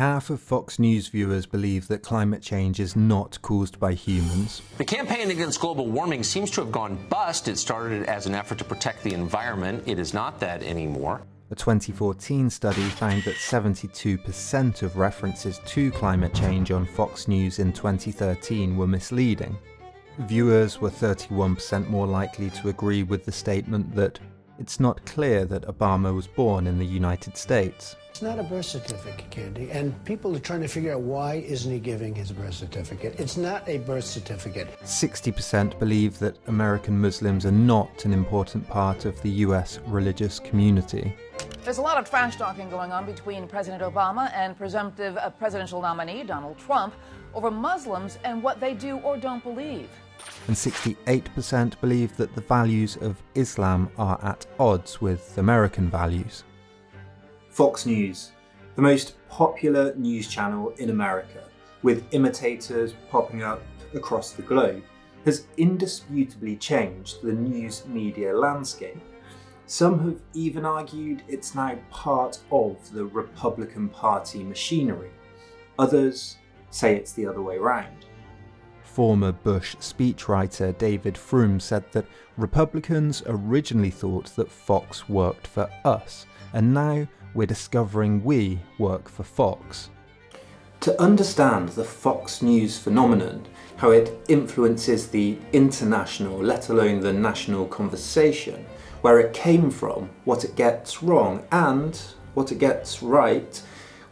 half of Fox News viewers believe that climate change is not caused by humans. The campaign against global warming seems to have gone bust. It started as an effort to protect the environment. It is not that anymore. A 2014 study found that 72% of references to climate change on Fox News in 2013 were misleading. Viewers were 31% more likely to agree with the statement that it's not clear that Obama was born in the United States. It's not a birth certificate, Candy, and people are trying to figure out why isn't he giving his birth certificate. It's not a birth certificate. 60% believe that American Muslims are not an important part of the US religious community. There's a lot of trash talking going on between President Obama and presumptive presidential nominee Donald Trump over Muslims and what they do or don't believe. And 68% believe that the values of Islam are at odds with American values. Fox News, the most popular news channel in America, with imitators popping up across the globe, has indisputably changed the news media landscape. Some have even argued it's now part of the Republican Party machinery. Others say it's the other way round. Former Bush speechwriter David Frum said that Republicans originally thought that Fox worked for us, and now we're discovering we work for Fox. To understand the Fox News phenomenon, how it influences the international, let alone the national conversation, where it came from, what it gets wrong, and what it gets right,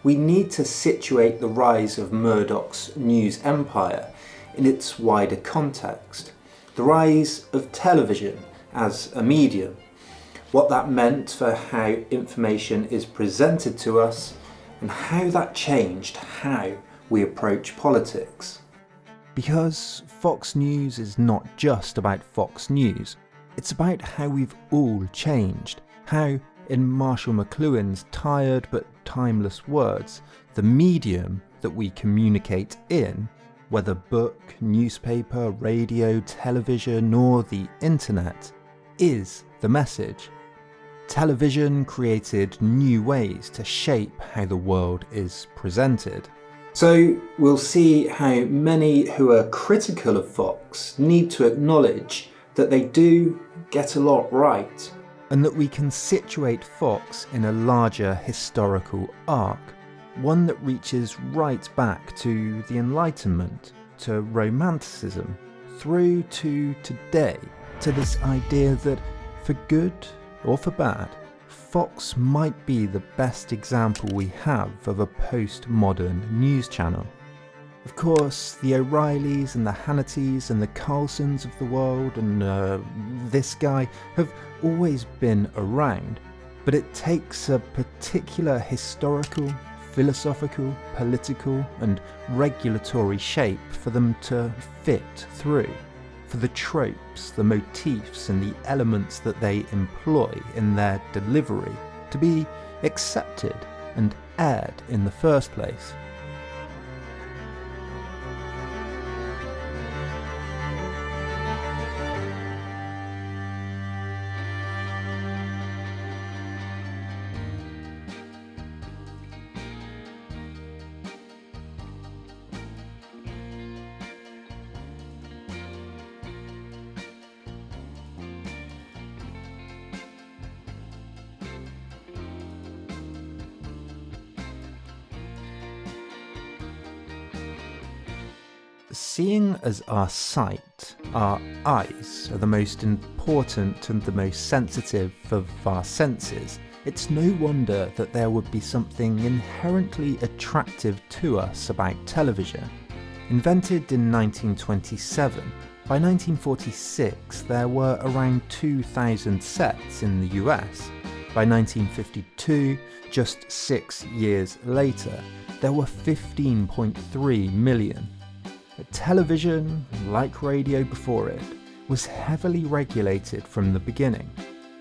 we need to situate the rise of Murdoch's news empire in its wider context. The rise of television as a medium, what that meant for how information is presented to us, and how that changed how we approach politics. Because Fox News is not just about Fox News, it's about how we've all changed, how, in Marshall McLuhan's tired but timeless words, the medium that we communicate in, whether book, newspaper, radio, television, or the internet, is the message. Television created new ways to shape how the world is presented. So we'll see how many who are critical of Fox need to acknowledge that they do get a lot right, and that we can situate Fox in a larger historical arc, one that reaches right back to the Enlightenment, to Romanticism, through to today, to this idea that for good or for bad, Fox might be the best example we have of a postmodern news channel. Of course, the O'Reillys and the Hannitys and the Carlsons of the world and this guy have always been around, but it takes a particular historical, philosophical, political and regulatory shape for them to fit through, for the tropes, the motifs and the elements that they employ in their delivery to be accepted and aired in the first place. Seeing as our sight, our eyes, are the most important and the most sensitive of our senses, it's no wonder that there would be something inherently attractive to us about television. Invented in 1927, by 1946 there were around 2,000 sets in the US. By 1952, just 6 years later, there were 15.3 million. Television, like radio before it, was heavily regulated from the beginning.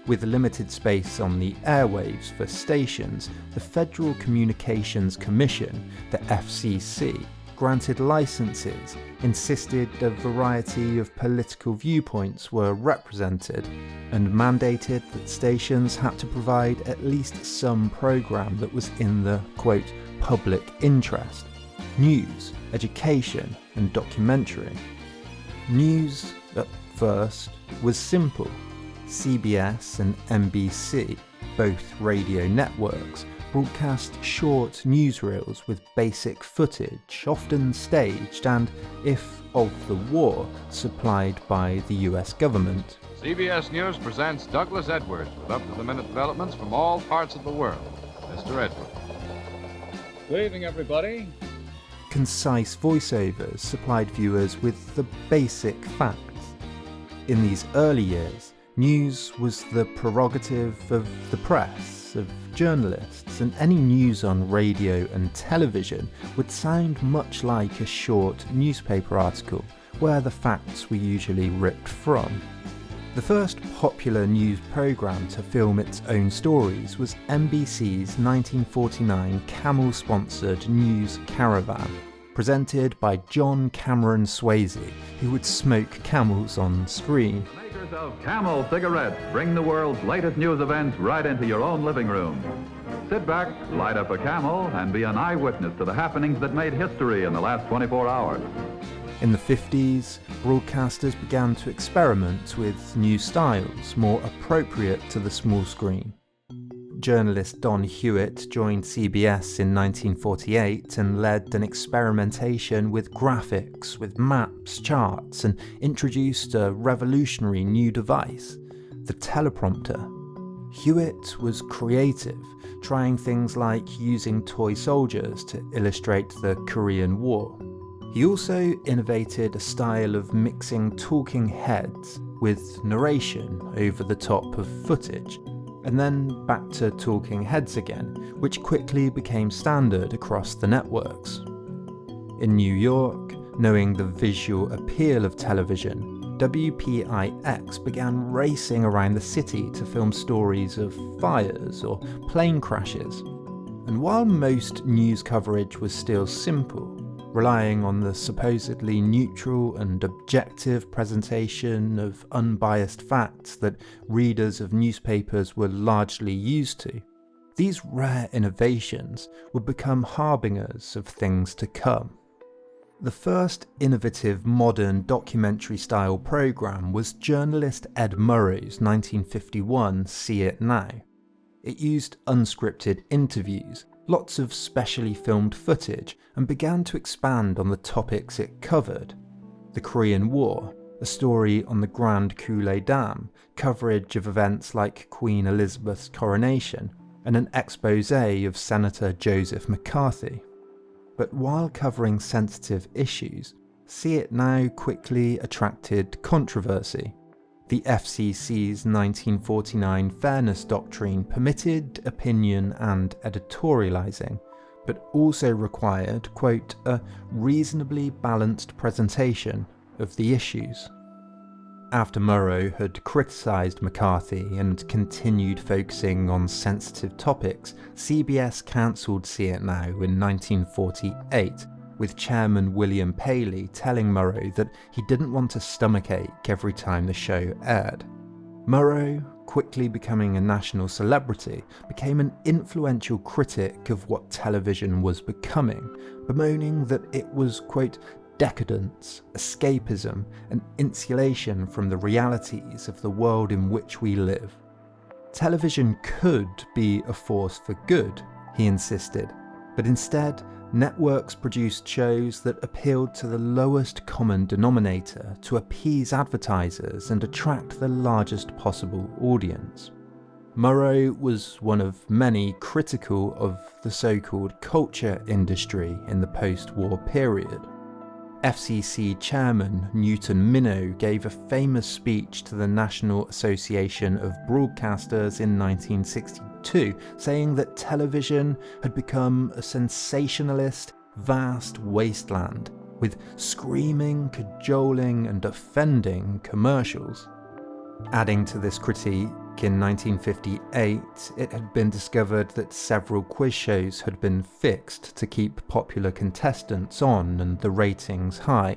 With limited space on the airwaves for stations, the Federal Communications Commission, the FCC, granted licenses, insisted a variety of political viewpoints were represented, and mandated that stations had to provide at least some programme that was in the, quote, public interest: news, education, and documentary. News, at first, was simple. CBS and NBC, both radio networks, broadcast short newsreels with basic footage, often staged and, if of the war, supplied by the US government. CBS News presents Douglas Edwards with up-to-the-minute developments from all parts of the world. Mr. Edwards. Good evening, everybody. Concise voiceovers supplied viewers with the basic facts. In these early years, news was the prerogative of the press, of journalists, and any news on radio and television would sound much like a short newspaper article, where the facts were usually ripped from. The first popular news programme to film its own stories was NBC's 1949 Camel-sponsored News Caravan, presented by John Cameron Swayze, who would smoke camels on screen. Makers of Camel cigarettes bring the world's latest news events right into your own living room. Sit back, light up a Camel, and be an eyewitness to the happenings that made history in the last 24 hours. In the 50s, broadcasters began to experiment with new styles more appropriate to the small screen. Journalist Don Hewitt joined CBS in 1948 and led an experimentation with graphics, with maps, charts, and introduced a revolutionary new device, the teleprompter. Hewitt was creative, trying things like using toy soldiers to illustrate the Korean War. He also innovated a style of mixing talking heads with narration over the top of footage, and then back to talking heads again, which quickly became standard across the networks. In New York, knowing the visual appeal of television, WPIX began racing around the city to film stories of fires or plane crashes. And while most news coverage was still simple, relying on the supposedly neutral and objective presentation of unbiased facts that readers of newspapers were largely used to, these rare innovations would become harbingers of things to come. The first innovative modern documentary-style programme was journalist Ed Murray's 1951 See It Now. It used unscripted interviews, lots of specially filmed footage, and began to expand on the topics it covered. The Korean War, a story on the Grand Coulee Dam, coverage of events like Queen Elizabeth's coronation, and an exposé of Senator Joseph McCarthy. But while covering sensitive issues, See It Now quickly attracted controversy. The FCC's 1949 fairness doctrine permitted opinion and editorializing, but also required, quote, a reasonably balanced presentation of the issues. After Murrow had criticised McCarthy and continued focusing on sensitive topics, CBS cancelled See It Now in 1948, with Chairman William Paley telling Murrow that he didn't want a stomachache every time the show aired. Murrow, quickly becoming a national celebrity, became an influential critic of what television was becoming, bemoaning that it was, quote, decadence, escapism, and insulation from the realities of the world in which we live. Television could be a force for good, he insisted, but instead, networks produced shows that appealed to the lowest common denominator to appease advertisers and attract the largest possible audience. Murrow was one of many critical of the so-called culture industry in the post-war period. FCC Chairman Newton Minow gave a famous speech to the National Association of Broadcasters in 1962, saying that television had become a sensationalist, vast wasteland, with screaming, cajoling, and offending commercials. Adding to this critique, in 1958, it had been discovered that several quiz shows had been fixed to keep popular contestants on and the ratings high.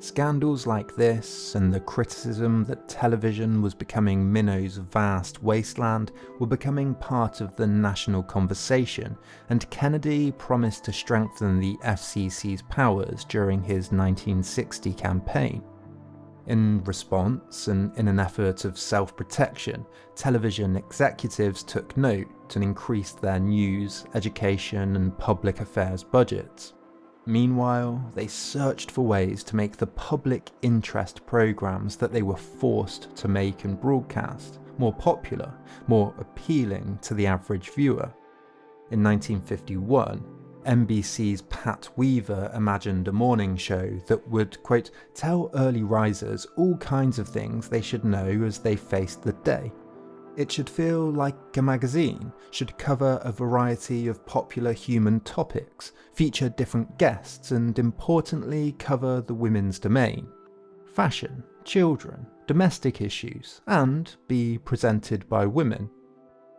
Scandals like this, and the criticism that television was becoming Minnow's vast wasteland, were becoming part of the national conversation, and Kennedy promised to strengthen the FCC's powers during his 1960 campaign. In response, and in an effort of self-protection, television executives took note and increased their news, education, and public affairs budgets. Meanwhile, they searched for ways to make the public interest programs that they were forced to make and broadcast more popular, more appealing to the average viewer. In 1951, NBC's Pat Weaver imagined a morning show that would, quote, tell early risers all kinds of things they should know as they faced the day. It should feel like a magazine, should cover a variety of popular human topics, feature different guests, and importantly cover the women's domain, fashion, children, domestic issues, and be presented by women.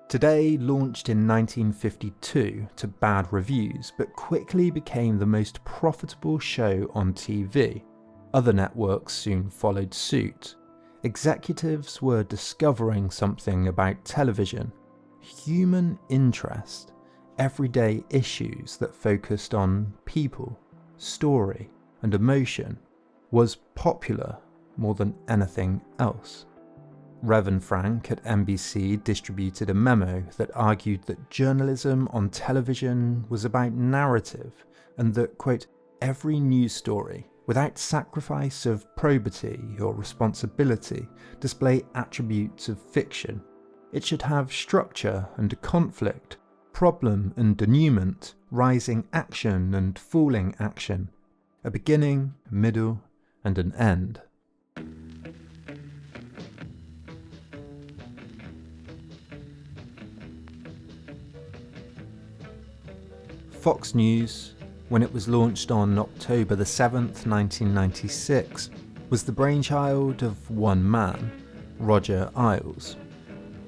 Today launched in 1952 to bad reviews, but quickly became the most profitable show on TV. Other networks soon followed suit. Executives were discovering something about television: human interest, everyday issues that focused on people, story, and emotion, was popular more than anything else. Reverend Frank at NBC distributed a memo that argued that journalism on television was about narrative, and that, quote, every news story, without sacrifice of probity or responsibility, display attributes of fiction. It should have structure and conflict, problem and denouement, rising action and falling action, a beginning, middle, and an end. Fox News, when it was launched on October the 7th, 1996, was the brainchild of one man, Roger Ailes.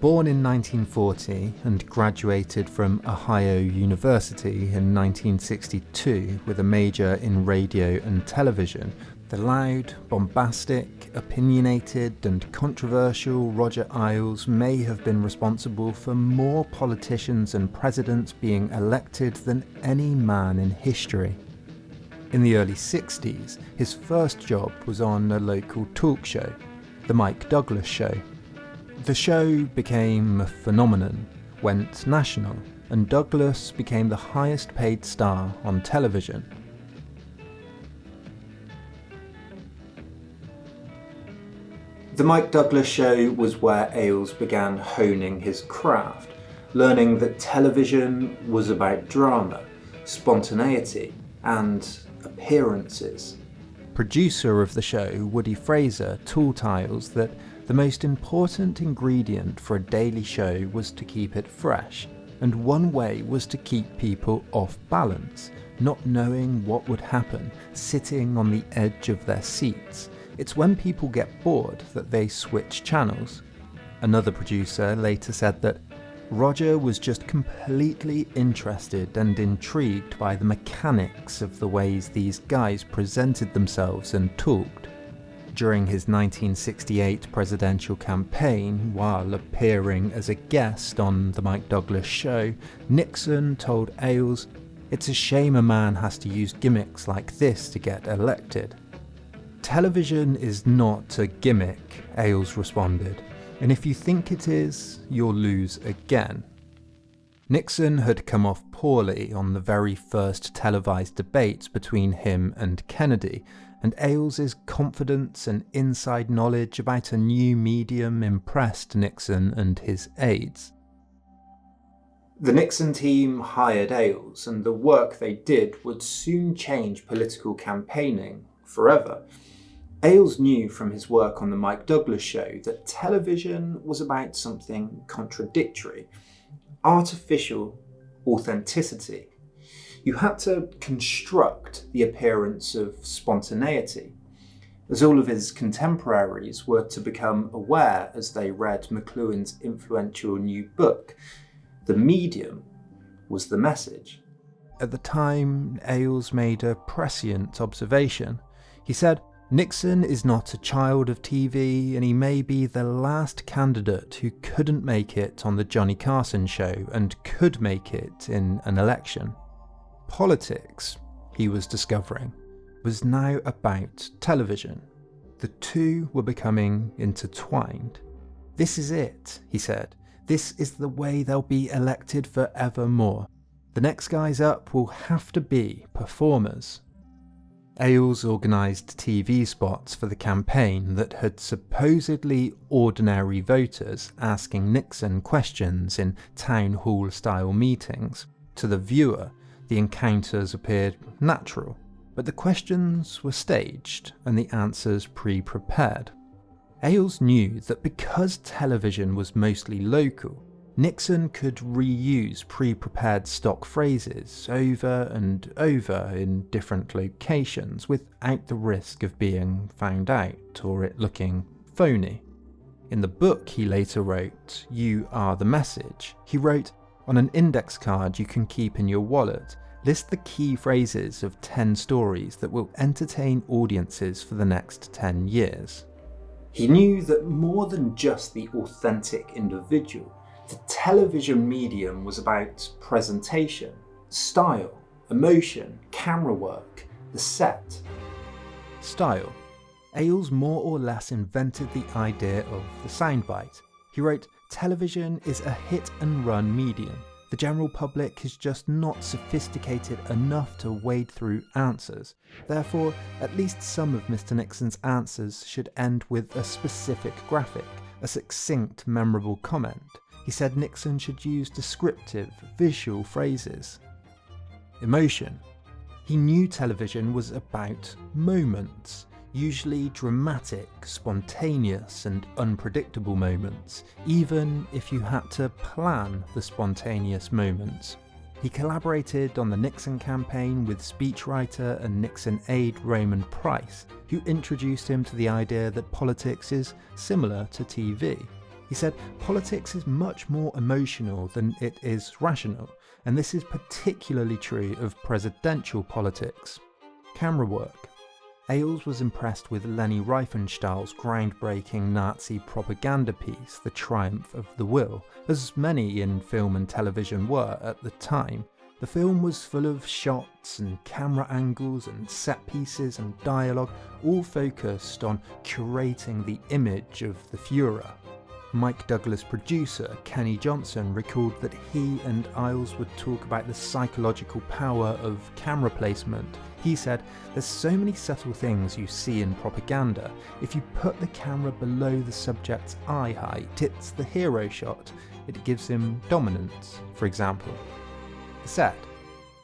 Born in 1940 and graduated from Ohio University in 1962 with a major in radio and television, the loud, bombastic, opinionated and controversial Roger Ailes may have been responsible for more politicians and presidents being elected than any man in history. In the early 60s, his first job was on a local talk show, The Mike Douglas Show. The show became a phenomenon, went national, and Douglas became the highest paid star on television. The Mike Douglas Show was where Ailes began honing his craft, learning that television was about drama, spontaneity, and appearances. Producer of the show, Woody Fraser, told Ailes that the most important ingredient for a daily show was to keep it fresh, and one way was to keep people off balance, not knowing what would happen, sitting on the edge of their seats. It's when people get bored that they switch channels. Another producer later said that Roger was just completely interested and intrigued by the mechanics of the ways these guys presented themselves and talked. During his 1968 presidential campaign, while appearing as a guest on The Mike Douglas Show, Nixon told Ailes, "It's a shame a man has to use gimmicks like this to get elected." "Television is not a gimmick," Ailes responded, "and if you think it is, you'll lose again." Nixon had come off poorly on the very first televised debate between him and Kennedy, and Ailes' confidence and inside knowledge about a new medium impressed Nixon and his aides. The Nixon team hired Ailes, and the work they did would soon change political campaigning forever. Ailes knew from his work on The Mike Douglas Show that television was about something contradictory, artificial authenticity. You had to construct the appearance of spontaneity, as all of his contemporaries were to become aware as they read McLuhan's influential new book. The medium was the message. At the time, Ailes made a prescient observation. He said, Nixon is not a child of TV, and he may be the last candidate who couldn't make it on the Johnny Carson show and could make it in an election. Politics, he was discovering, was now about television. The two were becoming intertwined. "This is it," he said. "This is the way they'll be elected forevermore. The next guys up will have to be performers." Ailes organised TV spots for the campaign that had supposedly ordinary voters asking Nixon questions in town hall style meetings. To the viewer, the encounters appeared natural, but the questions were staged and the answers pre-prepared. Ailes knew that because television was mostly local, Nixon could reuse pre-prepared stock phrases over and over in different locations without the risk of being found out or it looking phony. In the book he later wrote, "You Are the Message," he wrote, "On an index card you can keep in your wallet, list the key phrases of 10 stories that will entertain audiences for the next 10 years. He knew that more than just the authentic individual, the television medium was about presentation, style, emotion, camera work, the set. Style. Ailes more or less invented the idea of the soundbite. He wrote, "Television is a hit and run medium. The general public is just not sophisticated enough to wade through answers. Therefore, at least some of Mr. Nixon's answers should end with a specific graphic, a succinct, memorable comment. He said Nixon should use descriptive, visual phrases." Emotion. He knew television was about moments, usually dramatic, spontaneous and unpredictable moments, even if you had to plan the spontaneous moments. He collaborated on the Nixon campaign with speechwriter and Nixon aide Raymond Price, who introduced him to the idea that politics is similar to TV. He said politics is much more emotional than it is rational, and this is particularly true of presidential politics. Camera work. Ailes was impressed with Leni Riefenstahl's groundbreaking Nazi propaganda piece, The Triumph of the Will, as many in film and television were at the time. The film was full of shots and camera angles and set pieces and dialogue, all focused on curating the image of the Fuhrer. Mike Douglas producer Kenny Johnson recalled that he and Ailes would talk about the psychological power of camera placement. He said, "There's so many subtle things you see in propaganda. If you put the camera below the subject's eye height, it's the hero shot. It gives him dominance, for example." The set.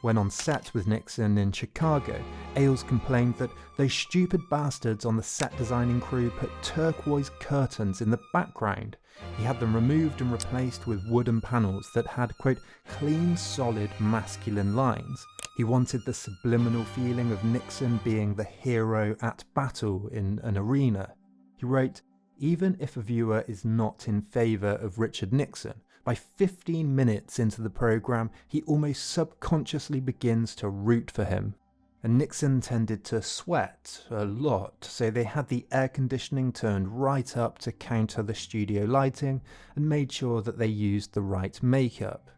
When on set with Nixon in Chicago, Ailes complained that those stupid bastards on the set designing crew put turquoise curtains in the background. He had them removed and replaced with wooden panels that had, quote, "clean, solid, masculine lines." He wanted the subliminal feeling of Nixon being the hero at battle in an arena. He wrote, "Even if a viewer is not in favour of Richard Nixon, by 15 minutes into the programme, he almost subconsciously begins to root for him." And Nixon tended to sweat a lot, so they had the air conditioning turned right up to counter the studio lighting and made sure that they used the right makeup.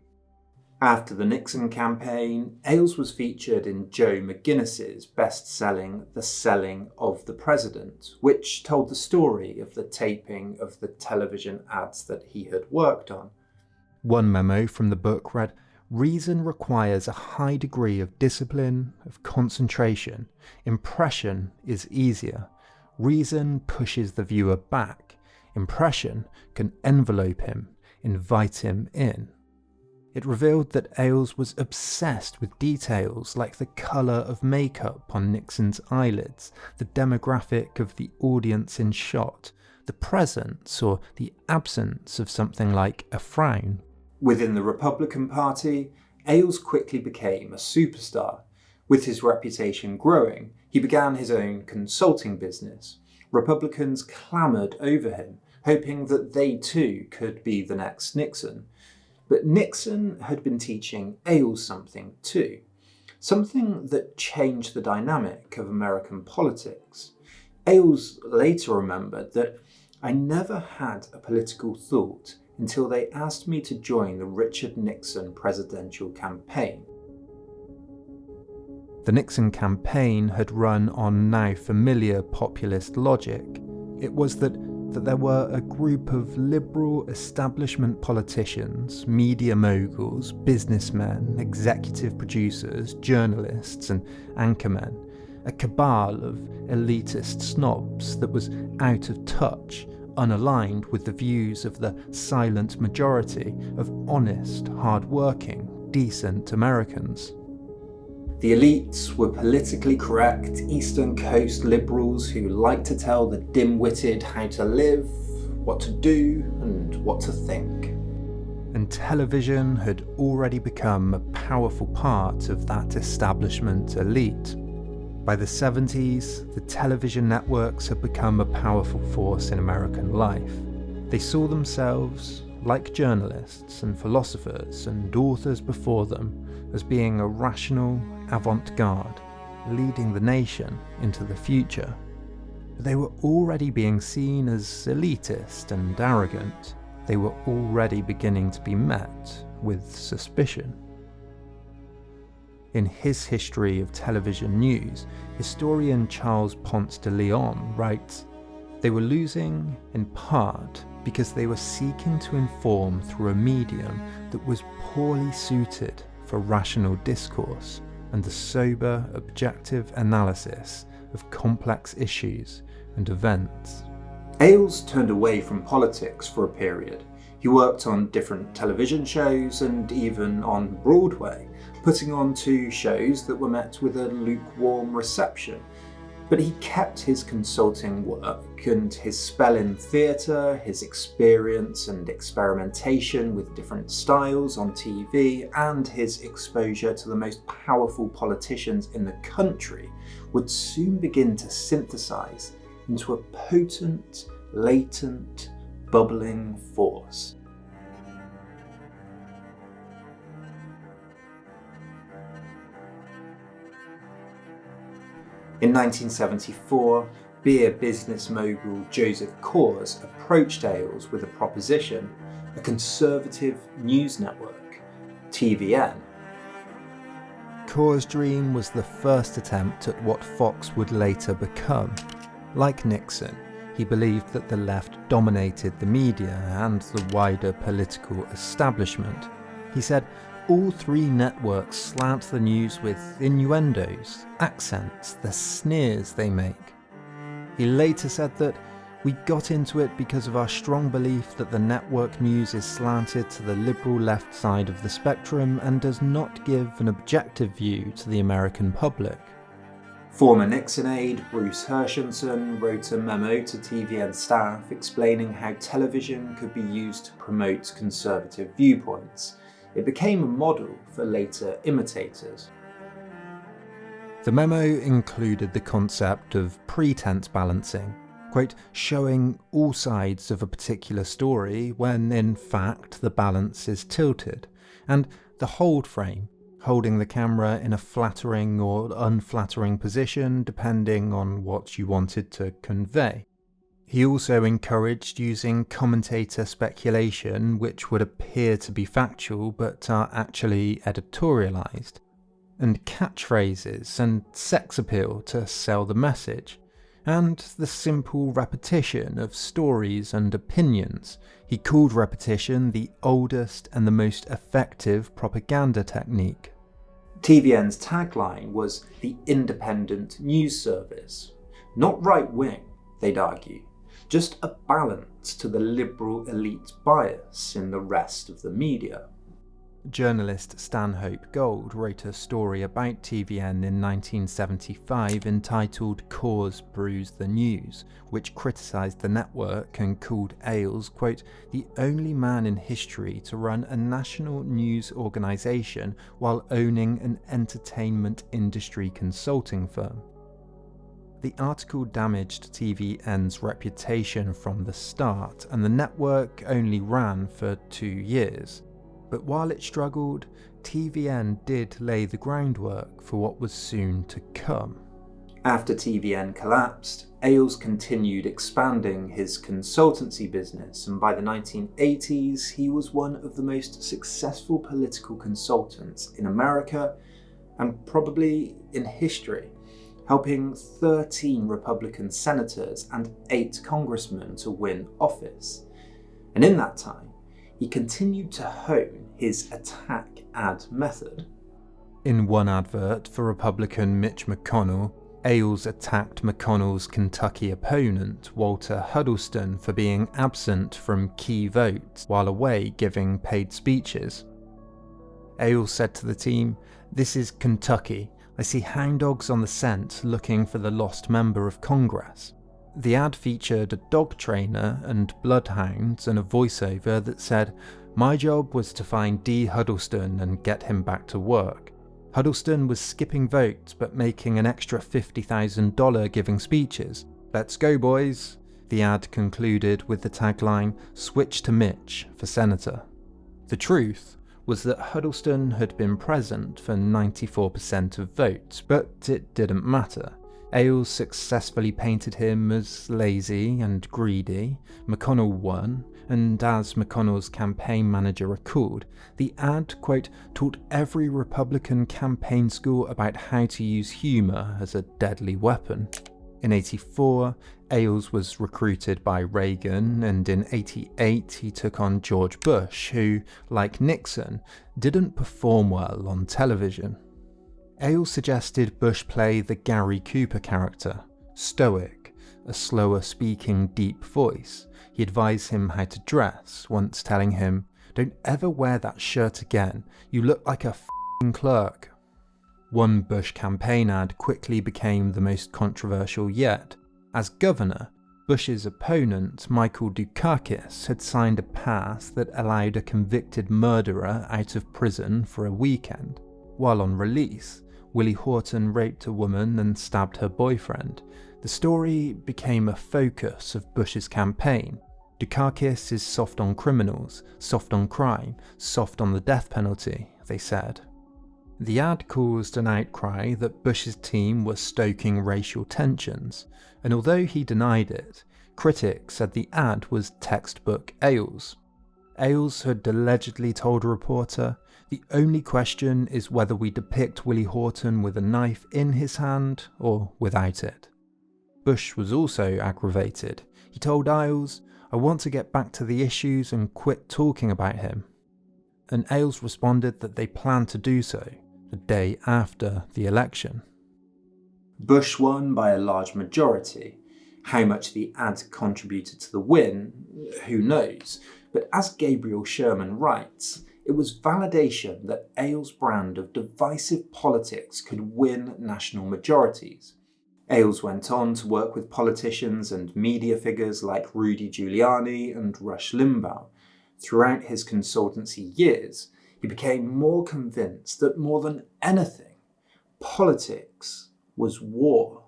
After the Nixon campaign, Ailes was featured in Joe McGinnis's best-selling The Selling of the President, which told the story of the taping of the television ads that he had worked on. One memo from the book read, "Reason requires a high degree of discipline, of concentration. Impression is easier. Reason pushes the viewer back. Impression can envelope him, invite him in." It revealed that Ailes was obsessed with details like the colour of makeup on Nixon's eyelids, the demographic of the audience in shot, the presence or the absence of something like a frown. Within the Republican Party, Ailes quickly became a superstar. With his reputation growing, he began his own consulting business. Republicans clamoured over him, hoping that they too could be the next Nixon. But Nixon had been teaching Ailes something too, something that changed the dynamic of American politics. Ailes later remembered that I never had a political thought until they asked me to join the Richard Nixon presidential campaign. The Nixon campaign had run on now familiar populist logic. It was that there were a group of liberal establishment politicians, media moguls, businessmen, executive producers, journalists and anchormen, a cabal of elitist snobs that was out of touch, unaligned with the views of the silent majority of honest, hard-working, decent Americans. The elites were politically correct Eastern Coast liberals who liked to tell the dim-witted how to live, what to do, and what to think. And television had already become a powerful part of that establishment elite. By the 70s, the television networks had become a powerful force in American life. They saw themselves, like journalists and philosophers and authors before them, as being a rational avant-garde, leading the nation into the future. But they were already being seen as elitist and arrogant. They were already beginning to be met with suspicion. In his history of television news, historian Charles Ponce de Leon writes, "They were losing in part because they were seeking to inform through a medium that was poorly suited for rational discourse and the sober, objective analysis of complex issues and events." Ailes turned away from politics for a period. He worked on different television shows and even on Broadway, putting on 2 shows that were met with a lukewarm reception. But he kept his consulting work and his spell in theatre, his experience and experimentation with different styles on TV, and his exposure to the most powerful politicians in the country would soon begin to synthesize into a potent, latent, bubbling force. In 1974, beer business mogul Joseph Coors approached Ailes with a proposition, a conservative news network, TVN. Coors' dream was the first attempt at what Fox would later become. Like Nixon, he believed that the left dominated the media and the wider political establishment. He said, "All 3 networks slant the news with innuendos, accents, the sneers they make." He later said that, "We got into it because of our strong belief that the network news is slanted to the liberal left side of the spectrum and does not give an objective view to the American public." Former Nixon aide Bruce Hershenson wrote a memo to TVN staff explaining how television could be used to promote conservative viewpoints. It became a model for later imitators. The memo included the concept of pretense balancing, quote, showing all sides of a particular story when in fact the balance is tilted, and the hold frame, holding the camera in a flattering or unflattering position depending on what you wanted to convey. He also encouraged using commentator speculation which would appear to be factual but are actually editorialised, and catchphrases and sex appeal to sell the message, and the simple repetition of stories and opinions. He called repetition the oldest and the most effective propaganda technique. TVN's tagline was the independent news service. Not right-wing, they'd argue, just a balance to the liberal elite bias in the rest of the media. Journalist Stanhope Gold wrote a story about TVN in 1975 entitled Coors Brews the News, which criticised the network and called Ailes, quote, the only man in history to run a national news organisation while owning an entertainment industry consulting firm. The article damaged TVN's reputation from the start, and the network only ran for 2 years. But while it struggled, TVN did lay the groundwork for what was soon to come. After TVN collapsed, Ailes continued expanding his consultancy business, and by the 1980s he was one of the most successful political consultants in America and probably in history, helping 13 Republican senators and 8 congressmen to win office. And in that time, he continued to hone his attack ad method. In one advert for Republican Mitch McConnell, Ailes attacked McConnell's Kentucky opponent, Walter Huddleston, for being absent from key votes while away giving paid speeches. Ailes said to the team, "This is Kentucky. I see hound dogs on the scent looking for the lost member of Congress." The ad featured a dog trainer and bloodhounds and a voiceover that said, "My job was to find D. Huddleston and get him back to work. Huddleston was skipping votes but making an extra $50,000 giving speeches. Let's go, boys." The ad concluded with the tagline, "Switch to Mitch for Senator." The truth was that Huddleston had been present for 94% of votes, but it didn't matter. Ailes successfully painted him as lazy and greedy. McConnell won, and as McConnell's campaign manager recalled, the ad, quote, taught every Republican campaign school about how to use humour as a deadly weapon. In '84, Ailes was recruited by Reagan, and in '88 he took on George Bush, who, like Nixon, didn't perform well on television. Ailes suggested Bush play the Gary Cooper character, stoic, a slower speaking deep voice. He advised him how to dress, once telling him, "Don't ever wear that shirt again, you look like a f***ing clerk." One Bush campaign ad quickly became the most controversial yet. As governor, Bush's opponent, Michael Dukakis, had signed a pass that allowed a convicted murderer out of prison for a weekend. While on release, Willie Horton raped a woman and stabbed her boyfriend. The story became a focus of Bush's campaign. Dukakis is soft on criminals, soft on crime, soft on the death penalty, they said. The ad caused an outcry that Bush's team were stoking racial tensions, and although he denied it, critics said the ad was textbook Ailes. Ailes had allegedly told a reporter, "The only question is whether we depict Willie Horton with a knife in his hand or without it." Bush was also aggravated. He told Ailes, "I want to get back to the issues and quit talking about him." And Ailes responded that they planned to do so the day after the election. Bush won by a large majority. How much the ad contributed to the win, who knows? But as Gabriel Sherman writes, it was validation that Ailes' brand of divisive politics could win national majorities. Ailes went on to work with politicians and media figures like Rudy Giuliani and Rush Limbaugh. Throughout his consultancy years, he became more convinced that more than anything, politics was war.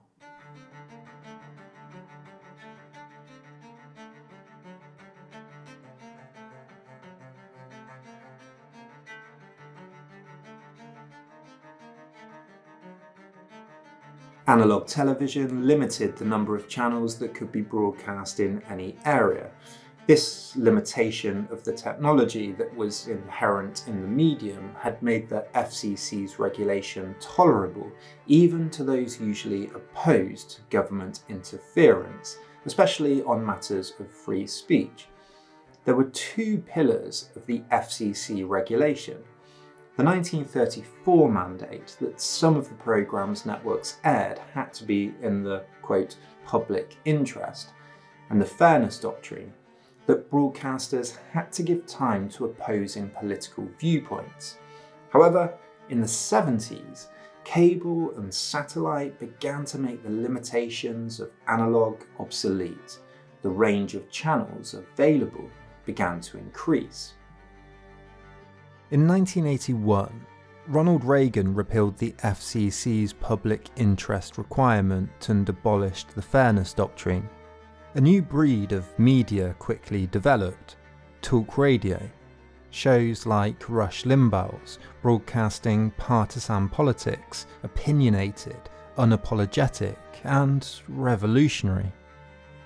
Analog television limited the number of channels that could be broadcast in any area. This limitation of the technology that was inherent in the medium had made the FCC's regulation tolerable even to those usually opposed to government interference, especially on matters of free speech. There were 2 pillars of the FCC regulation. The 1934 mandate that some of the programmes networks aired had to be in the, quote, public interest, and the fairness doctrine that broadcasters had to give time to opposing political viewpoints. However, in the 70s, cable and satellite began to make the limitations of analog obsolete. The range of channels available began to increase. In 1981, Ronald Reagan repealed the FCC's public interest requirement and abolished the fairness doctrine. A new breed of media quickly developed, talk radio. Shows like Rush Limbaugh's, broadcasting partisan politics, opinionated, unapologetic, and revolutionary.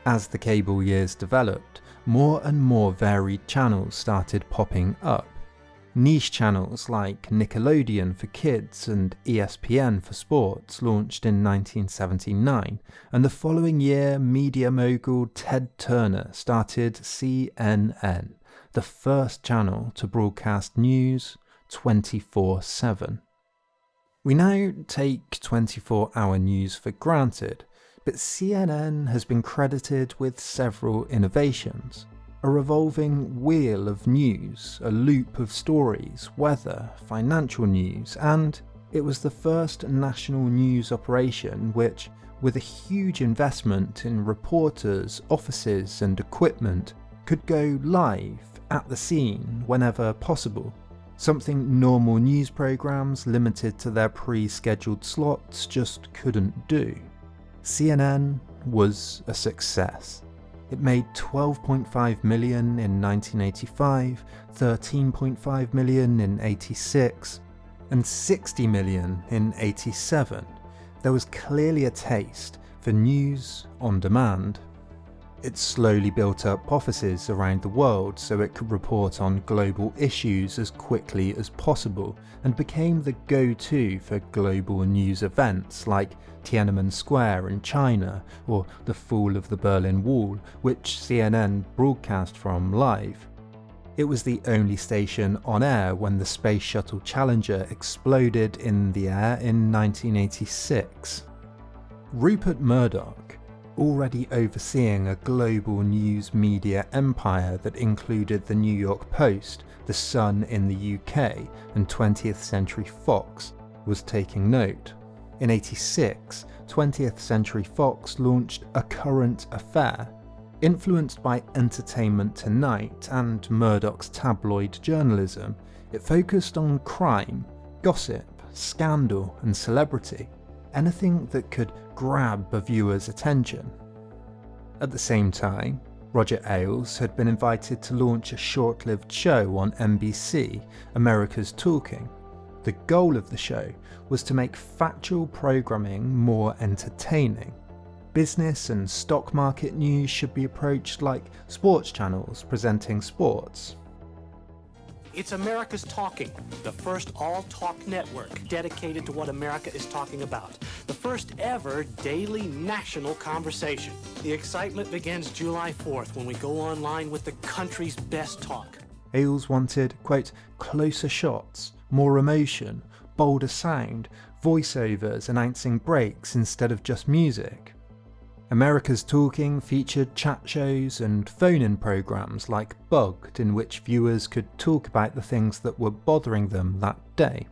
As the cable years developed, more and more varied channels started popping up. Niche channels like Nickelodeon for kids and ESPN for sports launched in 1979, and the following year media mogul Ted Turner started CNN, the first channel to broadcast news 24/7. We now take 24-hour news for granted, but CNN has been credited with several innovations. A revolving wheel of news, a loop of stories, weather, financial news, and it was the first national news operation which, with a huge investment in reporters, offices and equipment, could go live at the scene whenever possible. Something normal news programmes limited to their pre-scheduled slots just couldn't do. CNN was a success. It made $12.5 million in 1985, $13.5 million in 86, and $60 million in 87. There was clearly a taste for news on demand. It slowly built up offices around the world so it could report on global issues as quickly as possible, and became the go-to for global news events like Tiananmen Square in China or the fall of the Berlin Wall, which CNN broadcast from live. It was the only station on air when the Space Shuttle Challenger exploded in the air in 1986. Rupert Murdoch, already overseeing a global news media empire that included the New York Post, The Sun in the UK, and 20th Century Fox, was taking note. In 86, 20th Century Fox launched A Current Affair. Influenced by Entertainment Tonight and Murdoch's tabloid journalism, it focused on crime, gossip, scandal and celebrity, anything that could grab a viewer's attention. At the same time, Roger Ailes had been invited to launch a short-lived show on NBC, America's Talking. The goal of the show was to make factual programming more entertaining. Business and stock market news should be approached like sports channels presenting sports. It's America's Talking, the first all-talk network dedicated to what America is talking about. The first ever daily national conversation. The excitement begins July 4th when we go online with the country's best talk. Ailes wanted, quote, closer shots, more emotion, bolder sound, voiceovers announcing breaks instead of just music. America's Talking featured chat shows and phone-in programs like Bugged, in which viewers could talk about the things that were bothering them that day.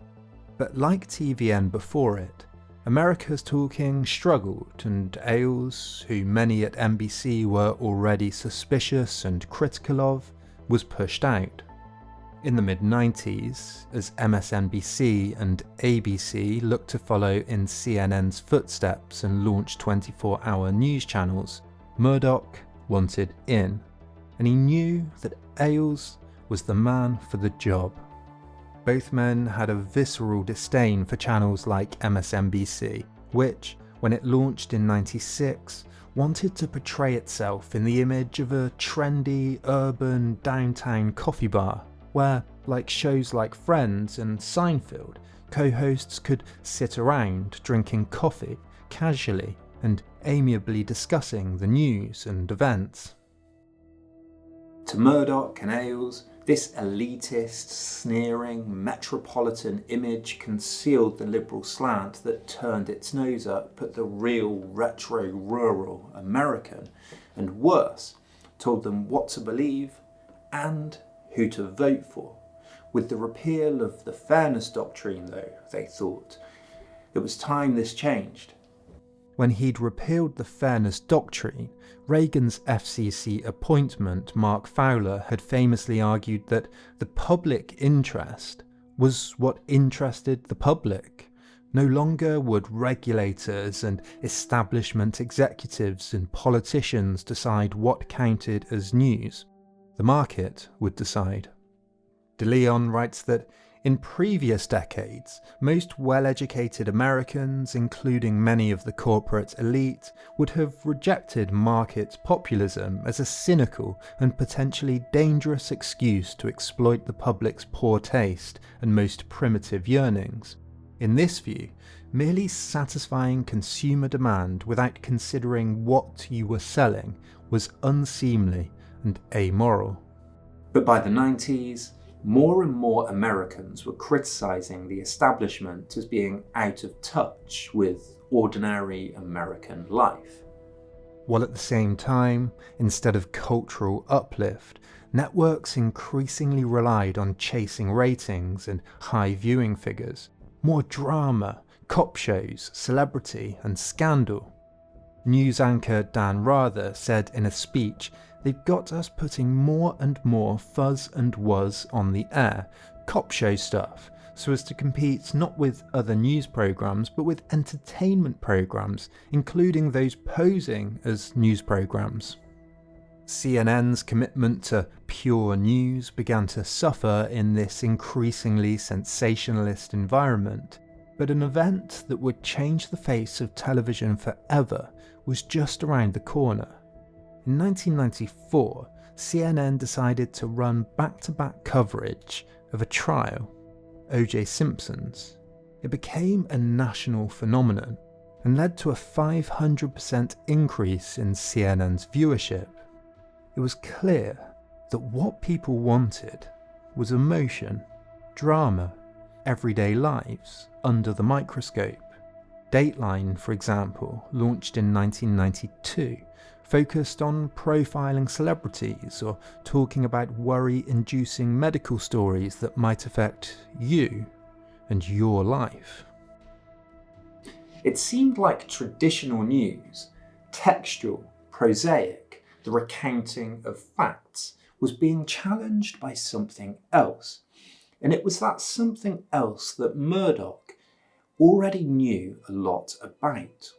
But like TVN before it, America's Talking struggled, and Ailes, who many at NBC were already suspicious and critical of, was pushed out. In the mid-90s, as MSNBC and ABC looked to follow in CNN's footsteps and launch 24-hour news channels, Murdoch wanted in, and he knew that Ailes was the man for the job. Both men had a visceral disdain for channels like MSNBC, which, when it launched in '96, wanted to portray itself in the image of a trendy, urban, downtown coffee bar, where, like shows like Friends and Seinfeld, co-hosts could sit around drinking coffee casually and amiably discussing the news and events. To Murdoch and Ailes, this elitist, sneering, metropolitan image concealed the liberal slant that turned its nose up at the real, retro, rural American, and worse, told them what to believe and who to vote for. With the repeal of the fairness doctrine, though, they thought, it was time this changed. When he'd repealed the fairness doctrine, Reagan's FCC appointment, Mark Fowler, had famously argued that the public interest was what interested the public. No longer would regulators and establishment executives and politicians decide what counted as news. The market would decide. De Leon writes that In previous decades, most well-educated Americans, including many of the corporate elite, would have rejected market populism as a cynical and potentially dangerous excuse to exploit the public's poor taste and most primitive yearnings. In this view, merely satisfying consumer demand without considering what you were selling was unseemly and amoral. But by the 90s, more and more Americans were criticising the establishment as being out of touch with ordinary American life. While at the same time, instead of cultural uplift, networks increasingly relied on chasing ratings and high viewing figures, more drama, cop shows, celebrity and scandal. News anchor Dan Rather said in a speech, "They've got us putting more and more fuzz and wuzz on the air, cop show stuff, so as to compete not with other news programmes but with entertainment programmes, including those posing as news programmes." CNN's commitment to pure news began to suffer in this increasingly sensationalist environment, but an event that would change the face of television forever was just around the corner. In 1994, CNN decided to run back-to-back coverage of a trial, O.J. Simpson's. It became a national phenomenon and led to a 500% increase in CNN's viewership. It was clear that what people wanted was emotion, drama, everyday lives under the microscope. Dateline, for example, launched in 1992, focused on profiling celebrities or talking about worry-inducing medical stories that might affect you and your life. It seemed like traditional news, textual, prosaic, the recounting of facts, was being challenged by something else. And it was that something else that Murdoch already knew a lot about.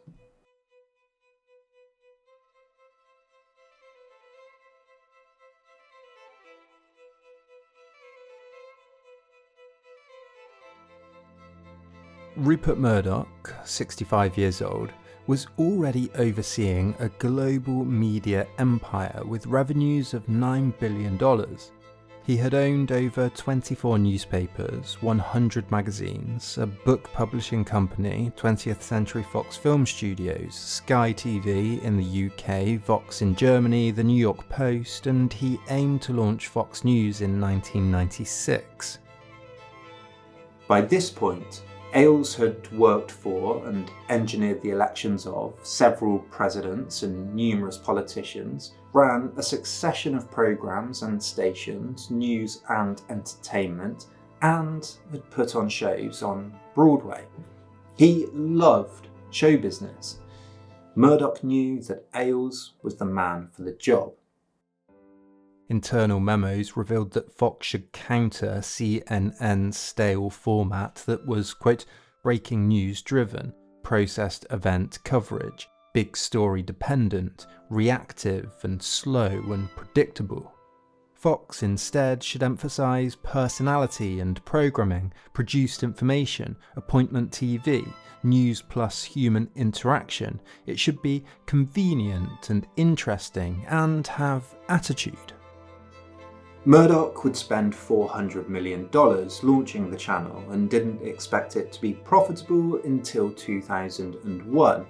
Rupert Murdoch, 65 years old, was already overseeing a global media empire with revenues of $9 billion. He had owned over 24 newspapers, 100 magazines, a book publishing company, 20th Century Fox Film Studios, Sky TV in the UK, Vox in Germany, the New York Post, and he aimed to launch Fox News in 1996. By this point, Ailes had worked for and engineered the elections of several presidents and numerous politicians, ran a succession of programmes and stations, news and entertainment, and had put on shows on Broadway. He loved show business. Murdoch knew that Ailes was the man for the job. Internal memos revealed that Fox should counter CNN's stale format that was, quote, breaking news driven, processed event coverage, big story dependent, reactive and slow and predictable. Fox instead should emphasise personality and programming, produced information, appointment TV, news plus human interaction. It should be convenient and interesting and have attitude. Murdoch would spend $400 million launching the channel and didn't expect it to be profitable until 2001.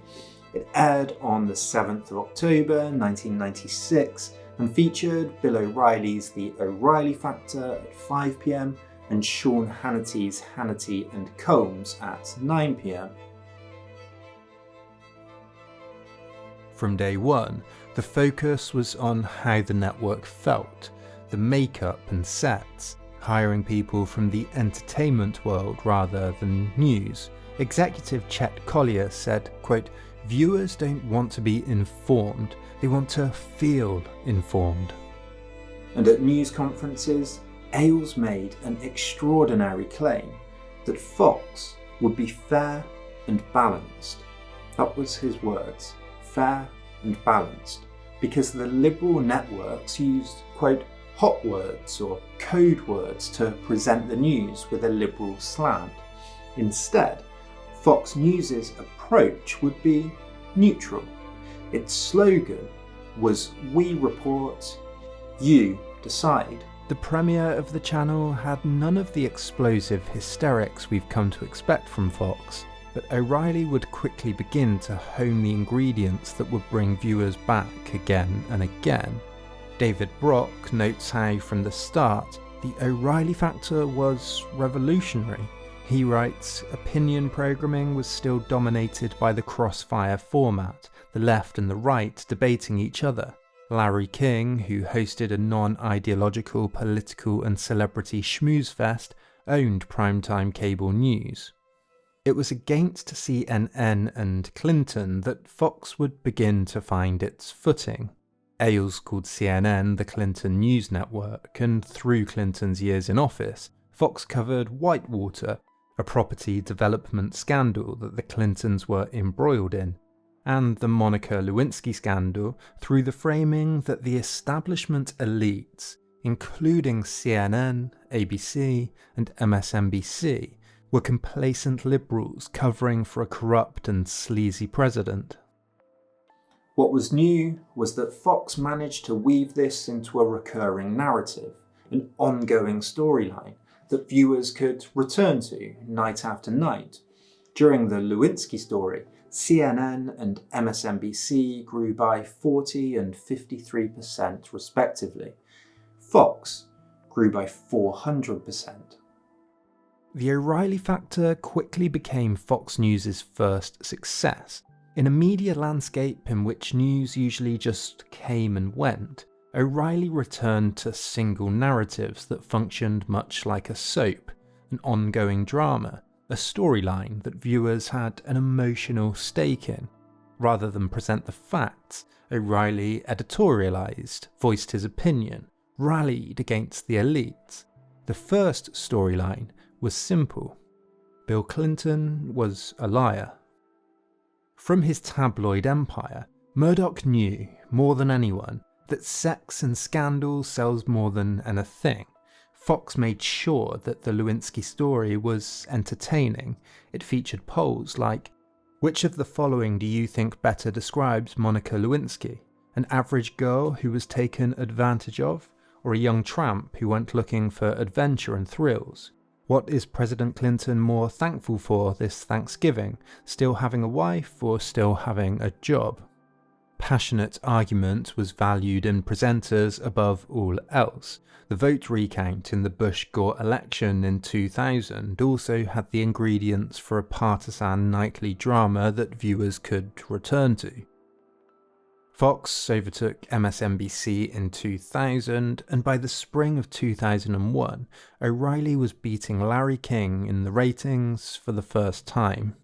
It aired on the 7th of October 1996 and featured Bill O'Reilly's The O'Reilly Factor at 5 p.m. and Sean Hannity's Hannity and Combs at 9 p.m. From day one, the focus was on how the network felt, the makeup and sets, hiring people from the entertainment world rather than news. Executive Chet Collier said, quote, "Viewers don't want to be informed, they want to feel informed." And at news conferences, Ailes made an extraordinary claim that Fox would be fair and balanced. That was his words, fair and balanced, because the liberal networks used, quote, hot words or code words to present the news with a liberal slant. Instead, Fox News's approach would be neutral. Its slogan was "We report, you decide." The premiere of the channel had none of the explosive hysterics we've come to expect from Fox, but O'Reilly would quickly begin to hone the ingredients that would bring viewers back again and again. David Brock notes how from the start, the O'Reilly factor was revolutionary. He writes, opinion programming was still dominated by the crossfire format, the left and the right debating each other. Larry King, who hosted a non-ideological political and celebrity schmooze fest, owned primetime cable news. It was against CNN and Clinton that Fox would begin to find its footing. Ailes called CNN the Clinton News Network, and through Clinton's years in office, Fox covered Whitewater, a property development scandal that the Clintons were embroiled in, and the Monica Lewinsky Scandal through the framing that the establishment elites, including CNN, ABC, and MSNBC, were complacent liberals covering for a corrupt and sleazy president. What was new was that Fox managed to weave this into a recurring narrative, an ongoing storyline that viewers could return to night after night. During the Lewinsky story, CNN and MSNBC grew by 40 and 53% respectively. Fox grew by 400%. The O'Reilly factor quickly became Fox News' first success. In a media landscape in which news usually just came and went, O'Reilly returned to single narratives that functioned much like a soap, an ongoing drama, a storyline that viewers had an emotional stake in. Rather than present the facts, O'Reilly editorialised, voiced his opinion, rallied against the elites. The first storyline was simple. Bill Clinton was a liar. From his tabloid empire, Murdoch knew, more than anyone, that sex and scandal sells more than anything. Fox made sure that the Lewinsky story was entertaining. It featured polls like, which of the following do you think better describes Monica Lewinsky? An average girl who was taken advantage of, or a young tramp who went looking for adventure and thrills? What is President Clinton more thankful for this Thanksgiving, still having a wife or still having a job? Passionate argument was valued in presenters above all else. The vote recount in the Bush-Gore election in 2000 also had the ingredients for a partisan nightly drama that viewers could return to. Fox overtook MSNBC in 2000, and by the spring of 2001, O'Reilly was beating Larry King in the ratings for the first time.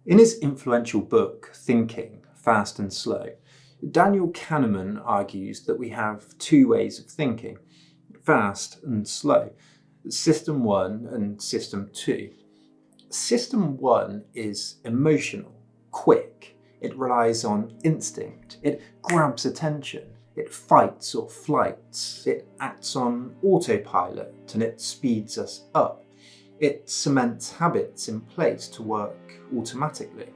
In his influential book, Thinking, Fast and Slow, Daniel Kahneman argues that we have two ways of thinking, fast and slow. System 1 and System 2. System 1 is emotional, quick. It relies on instinct. It grabs attention. It fights or flights. It acts on autopilot and it speeds us up. It cements habits in place to work automatically.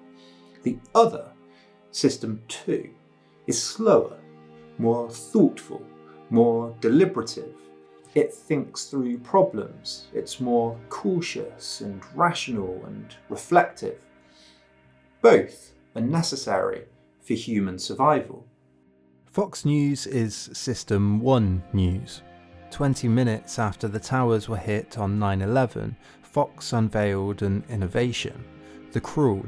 The other, System 2, is slower, more thoughtful, more deliberative. It thinks through problems. It's more cautious and rational and reflective. Both are necessary for human survival. Fox News is System 1 news. 20 minutes after the towers were hit on 9/11, Fox unveiled an innovation, The Crawl.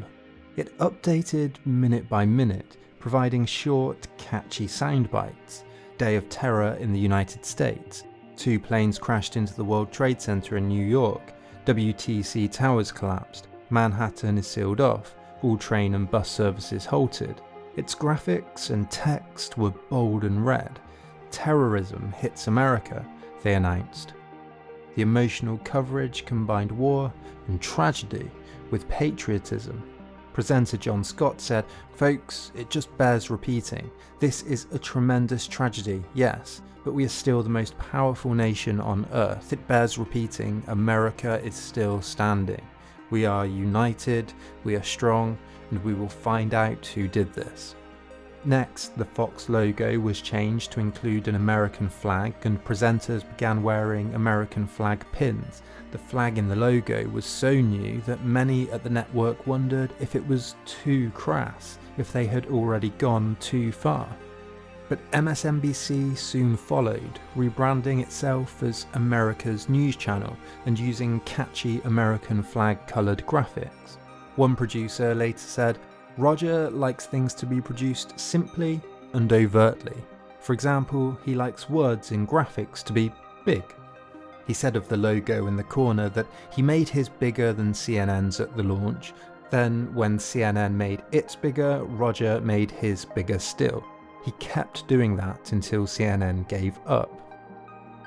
It updated minute by minute, providing short, catchy soundbites. Day of Terror in the United States. 2 planes crashed into the World Trade Center in New York. WTC towers collapsed. Manhattan is sealed off. All train and bus services halted. Its graphics and text were bold and red. Terrorism hits America, they announced. The emotional coverage combined war and tragedy with patriotism, Presenter John Scott said, "Folks, it just bears repeating. This is a tremendous tragedy, yes, but we are still the most powerful nation on earth. It bears repeating, America is still standing. We are united, we are strong, and we will find out who did this." Next, the Fox logo was changed to include an American flag, and presenters began wearing American flag pins. The flag in the logo was so new that many at the network wondered if it was too crass, if they had already gone too far. But MSNBC soon followed, rebranding itself as America's News Channel and using catchy American flag coloured graphics. One producer later said, "Roger likes things to be produced simply and overtly. For example, he likes words in graphics to be big." He said of the logo in the corner that he made his bigger than CNN's at the launch, then when CNN made its bigger, Roger made his bigger still. He kept doing that until CNN gave up.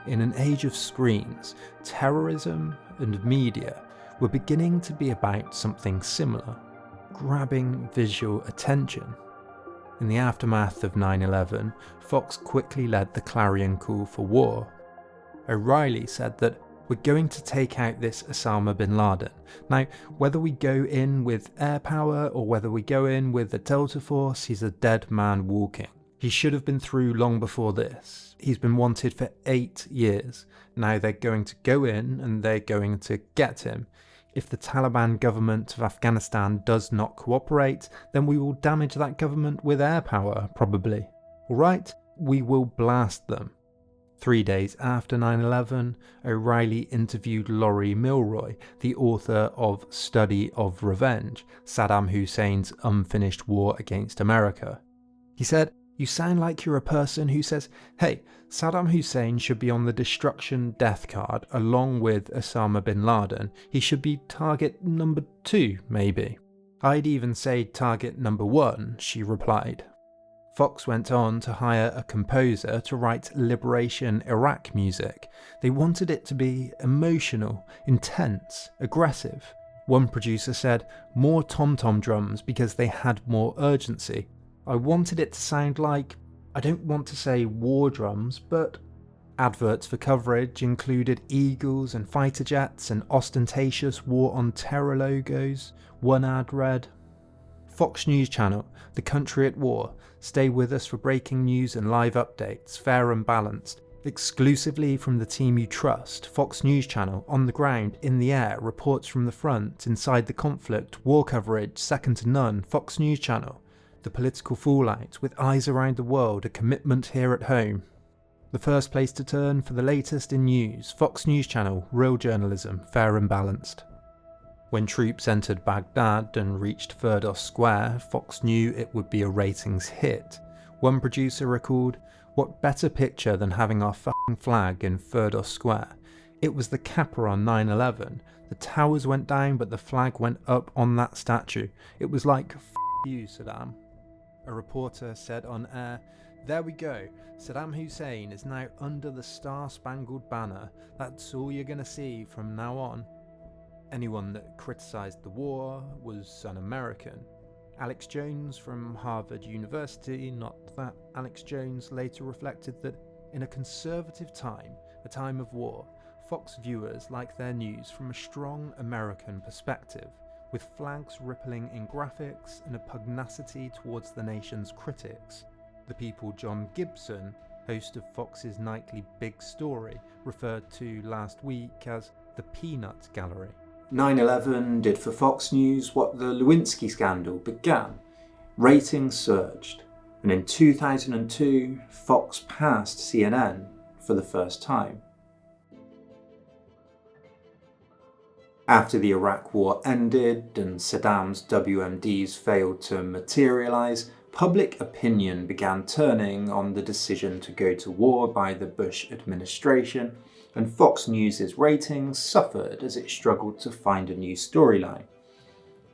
In an age of screens, terrorism and media were beginning to be about something similar, grabbing visual attention. In the aftermath of 9/11, Fox quickly led the clarion call for war. O'Reilly said that we're going to take out this Osama bin Laden. Now, whether we go in with air power or whether we go in with the Delta Force, he's a dead man walking. He should have been through long before this. He's been wanted for 8 years. Now they're going to go in and they're going to get him. If the Taliban government of Afghanistan does not cooperate, then we will damage that government with air power, probably. Alright? We will blast them. 3 days after 9/11, O'Reilly interviewed Laurie Milroy, the author of Study of Revenge, Saddam Hussein's unfinished war against America. He said, "You sound like you're a person who says, hey, Saddam Hussein should be on the destruction death card along with Osama bin Laden. He should be target number 2, maybe." "I'd even say target number 1, she replied. Fox went on to hire a composer to write Liberation Iraq music. They wanted it to be emotional, intense, aggressive. One producer said, "More tom-tom drums because they had more urgency. I wanted it to sound like, I don't want to say war drums, but..." Adverts for coverage included eagles and fighter jets and ostentatious war on terror logos. One ad read, "Fox News Channel, the country at war. Stay with us for breaking news and live updates, fair and balanced. Exclusively from the team you trust. Fox News Channel, on the ground, in the air, reports from the front, inside the conflict, war coverage, second to none. Fox News Channel. The political fallout, with eyes around the world, a commitment here at home. The first place to turn for the latest in news. Fox News Channel, real journalism, fair and balanced." When troops entered Baghdad and reached Firdos Square, Fox knew it would be a ratings hit. One producer recalled, "What better picture than having our fucking flag in Firdos Square? It was the capper on 9/11. The towers went down but the flag went up on that statue. It was like, f*** you, Saddam." A reporter said on air, "There we go. Saddam Hussein is now under the Star-Spangled Banner. That's all you're gonna see from now on." Anyone that criticised the war was un-American. Alex Jones from Harvard University, not that Alex Jones, later reflected that in a conservative time, a time of war, Fox viewers like their news from a strong American perspective, with flags rippling in graphics and a pugnacity towards the nation's critics. The people John Gibson, host of Fox's nightly Big Story, referred to last week as the Peanut Gallery. 9/11 did for Fox News what the Lewinsky Scandal began. Ratings surged, and in 2002, Fox passed CNN for the first time. After the Iraq War ended and Saddam's WMDs failed to materialise, public opinion began turning on the decision to go to war by the Bush administration, and Fox News' ratings suffered as it struggled to find a new storyline.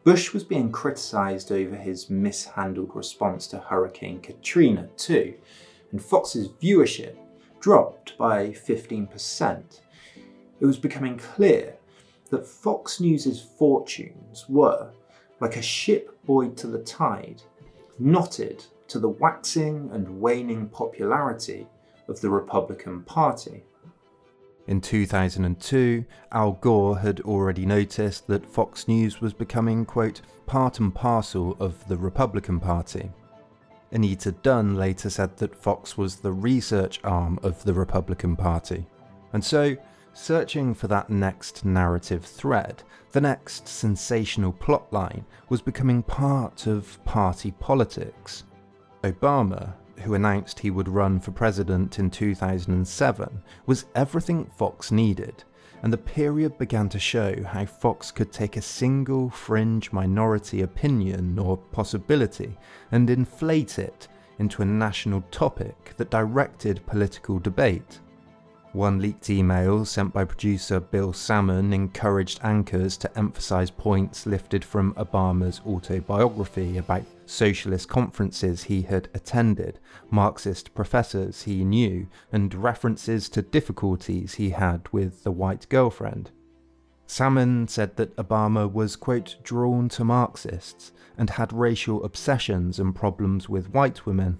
Bush was being criticised over his mishandled response to Hurricane Katrina too, and Fox's viewership dropped by 15%. It was becoming clear that Fox News' fortunes were, like a ship buoyed to the tide, knotted to the waxing and waning popularity of the Republican Party. In 2002, Al Gore had already noticed that Fox News was becoming, quote, part and parcel of the Republican Party. Anita Dunn later said that Fox was the research arm of the Republican Party. And so, searching for that next narrative thread, the next sensational plotline was becoming part of party politics. Obama, who announced he would run for president in 2007, was everything Fox needed, and the period began to show how Fox could take a single fringe minority opinion or possibility and inflate it into a national topic that directed political debate. One leaked email sent by producer Bill Salmon encouraged anchors to emphasise points lifted from Obama's autobiography about socialist conferences he had attended, Marxist professors he knew, and references to difficulties he had with the white girlfriend. Salmon said that Obama was, quote, drawn to Marxists and had racial obsessions and problems with white women.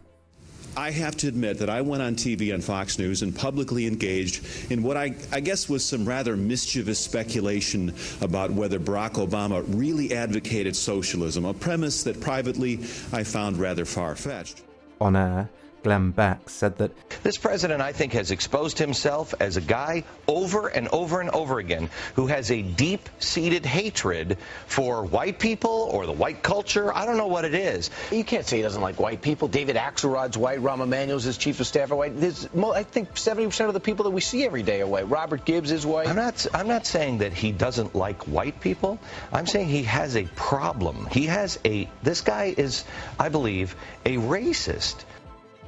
I have to admit that I went on TV on Fox News and publicly engaged in what I guess was some rather mischievous speculation about whether Barack Obama really advocated socialism, a premise that privately I found rather far-fetched. On air, Glenn Beck said that this president, I think, has exposed himself as a guy over and over and over again who has a deep-seated hatred for white people or the white culture. I don't know what it is. You can't say he doesn't like white people. David Axelrod's white. Rahm Emanuel's his chief of staff are white. I think 70% of the people that we see every day are white. Robert Gibbs is white. I'm not saying that he doesn't like white people. I'm saying he has a problem. This guy is, I believe, a racist.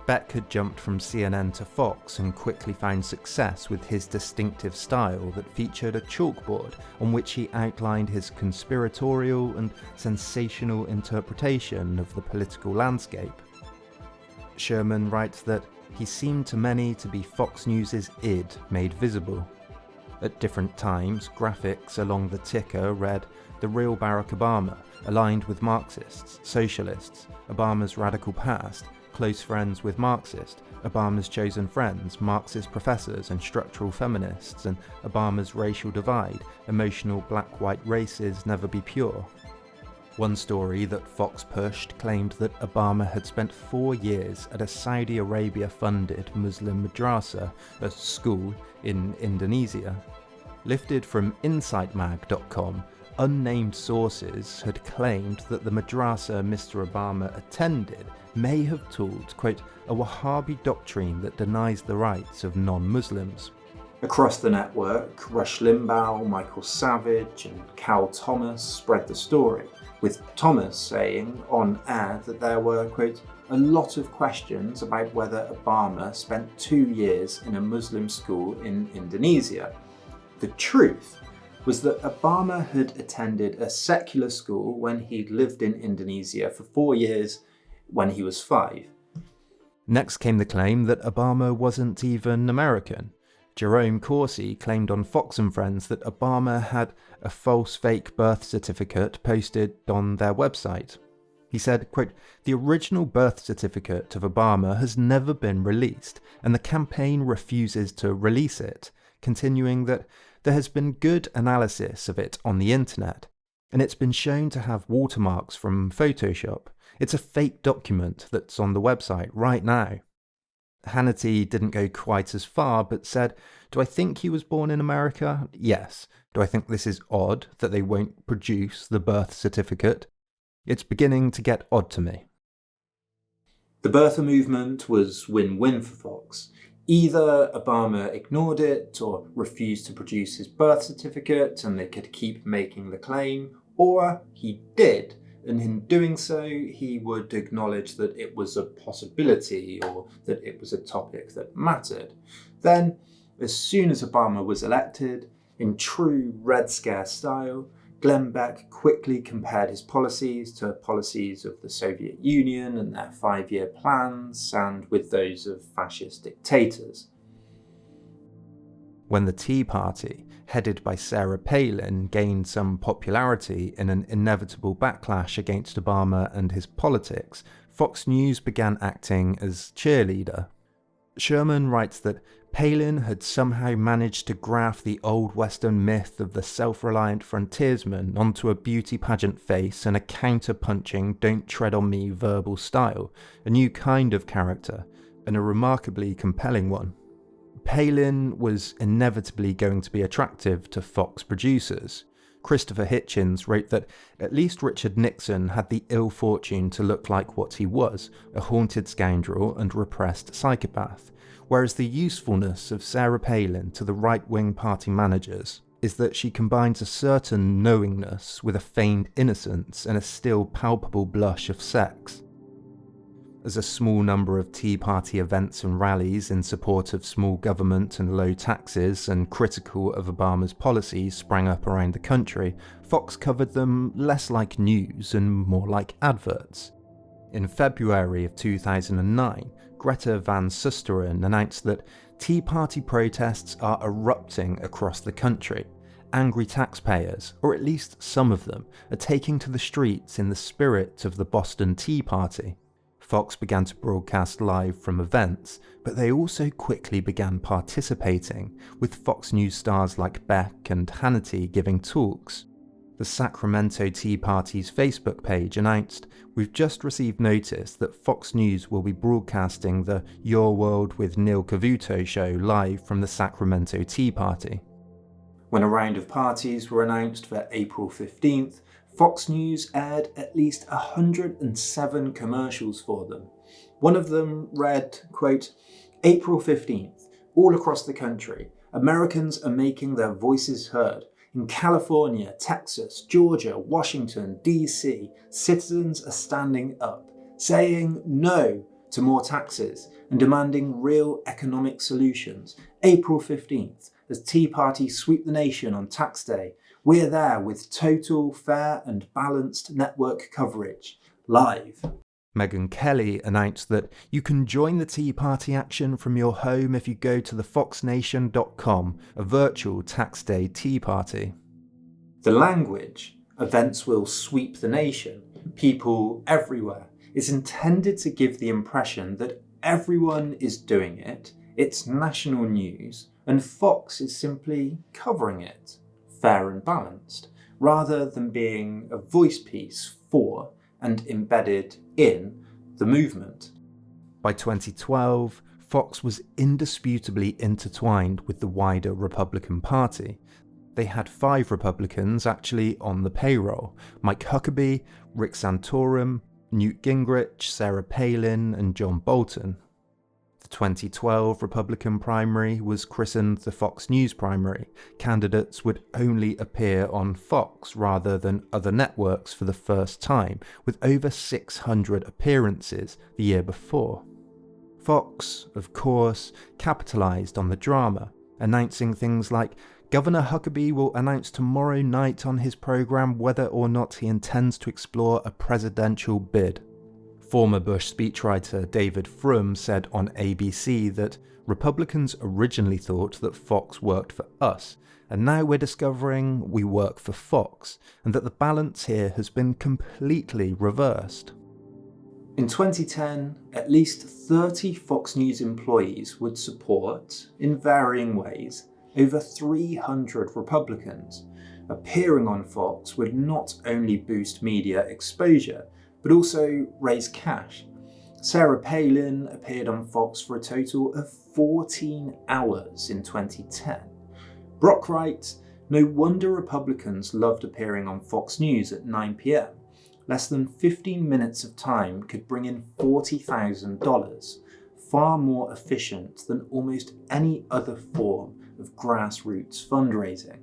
Beck had jumped from CNN to Fox and quickly found success with his distinctive style that featured a chalkboard on which he outlined his conspiratorial and sensational interpretation of the political landscape. Sherman writes that he seemed to many to be Fox News' id made visible. At different times, graphics along the ticker read, "The real Barack Obama, aligned with Marxists, socialists, Obama's radical past, close friends with Marxists, Obama's chosen friends, Marxist professors and structural feminists, and Obama's racial divide, emotional black-white races never be pure." One story that Fox pushed claimed that Obama had spent 4 years at a Saudi Arabia-funded Muslim madrasa, a school in Indonesia. Lifted from InsightMag.com, unnamed sources had claimed that the madrasa Mr. Obama attended may have taught, quote, a Wahhabi doctrine that denies the rights of non-Muslims. Across the network, Rush Limbaugh, Michael Savage and Cal Thomas spread the story, with Thomas saying on air that there were, quote, a lot of questions about whether Obama spent 2 years in a Muslim school in Indonesia. The truth was that Obama had attended a secular school when he'd lived in Indonesia for 4 years when he was 5. Next came the claim that Obama wasn't even American. Jerome Corsi claimed on Fox and Friends that Obama had a false fake birth certificate posted on their website. He said, quote, the original birth certificate of Obama has never been released, and the campaign refuses to release it, continuing that there has been good analysis of it on the internet, and it's been shown to have watermarks from Photoshop. It's a fake document that's on the website right now. Hannity didn't go quite as far, but said, do I think he was born in America? Yes. Do I think this is odd that they won't produce the birth certificate? It's beginning to get odd to me. The birther movement was win-win for Fox. Either Obama ignored it or refused to produce his birth certificate and they could keep making the claim, or he did, and in doing so he would acknowledge that it was a possibility or that it was a topic that mattered. Then, as soon as Obama was elected, in true Red Scare style, Glenn Beck quickly compared his policies to policies of the Soviet Union and their 5-year plans, and with those of fascist dictators. When the Tea Party, headed by Sarah Palin, gained some popularity in an inevitable backlash against Obama and his politics, Fox News began acting as cheerleader. Sherman writes that Palin had somehow managed to graft the old Western myth of the self-reliant frontiersman onto a beauty pageant face and a counter-punching, don't tread on me verbal style, a new kind of character, and a remarkably compelling one. Palin was inevitably going to be attractive to Fox producers. Christopher Hitchens wrote that at least Richard Nixon had the ill fortune to look like what he was, a haunted scoundrel and repressed psychopath, whereas the usefulness of Sarah Palin to the right-wing party managers is that she combines a certain knowingness with a feigned innocence and a still palpable blush of sex. As a small number of Tea Party events and rallies in support of small government and low taxes and critical of Obama's policies sprang up around the country, Fox covered them less like news and more like adverts. In February of 2009, Greta Van Susteren announced that Tea Party protests are erupting across the country. Angry taxpayers, or at least some of them, are taking to the streets in the spirit of the Boston Tea Party. Fox began to broadcast live from events, but they also quickly began participating, with Fox News stars like Beck and Hannity giving talks. The Sacramento Tea Party's Facebook page announced, "We've just received notice that Fox News will be broadcasting the Your World with Neil Cavuto show live from the Sacramento Tea Party." When a round of parties were announced for April 15th, Fox News aired at least 107 commercials for them. One of them read, quote, "April 15th, all across the country, Americans are making their voices heard. In California, Texas, Georgia, Washington, DC, citizens are standing up, saying no to more taxes and demanding real economic solutions. April 15th, as Tea Party sweep the nation on tax day, we're there with total, fair and balanced network coverage, live." Megyn Kelly announced that you can join the Tea Party action from your home if you go to thefoxnation.com, a virtual tax day Tea Party. The language, "events will sweep the nation, people everywhere," is intended to give the impression that everyone is doing it, it's national news, and Fox is simply covering it, fair and balanced, rather than being a voice piece for and embedded in the movement. By 2012, Fox was indisputably intertwined with the wider Republican Party. They had 5 Republicans actually on the payroll: Mike Huckabee, Rick Santorum, Newt Gingrich, Sarah Palin, and John Bolton. The 2012 Republican primary was christened the Fox News primary. Candidates would only appear on Fox rather than other networks for the first time, with over 600 appearances the year before. Fox, of course, capitalised on the drama, announcing things like, "Governor Huckabee will announce tomorrow night on his programme whether or not he intends to explore a presidential bid." Former Bush speechwriter David Frum said on ABC that Republicans originally thought that Fox worked for us, and now we're discovering we work for Fox, and that the balance here has been completely reversed. In 2010, at least 30 Fox News employees would support, in varying ways, over 300 Republicans. Appearing on Fox would not only boost media exposure, but also raise cash. Sarah Palin appeared on Fox for a total of 14 hours in 2010. Brock writes, "No wonder Republicans loved appearing on Fox News at 9 p.m. Less than 15 minutes of time could bring in $40,000, far more efficient than almost any other form of grassroots fundraising."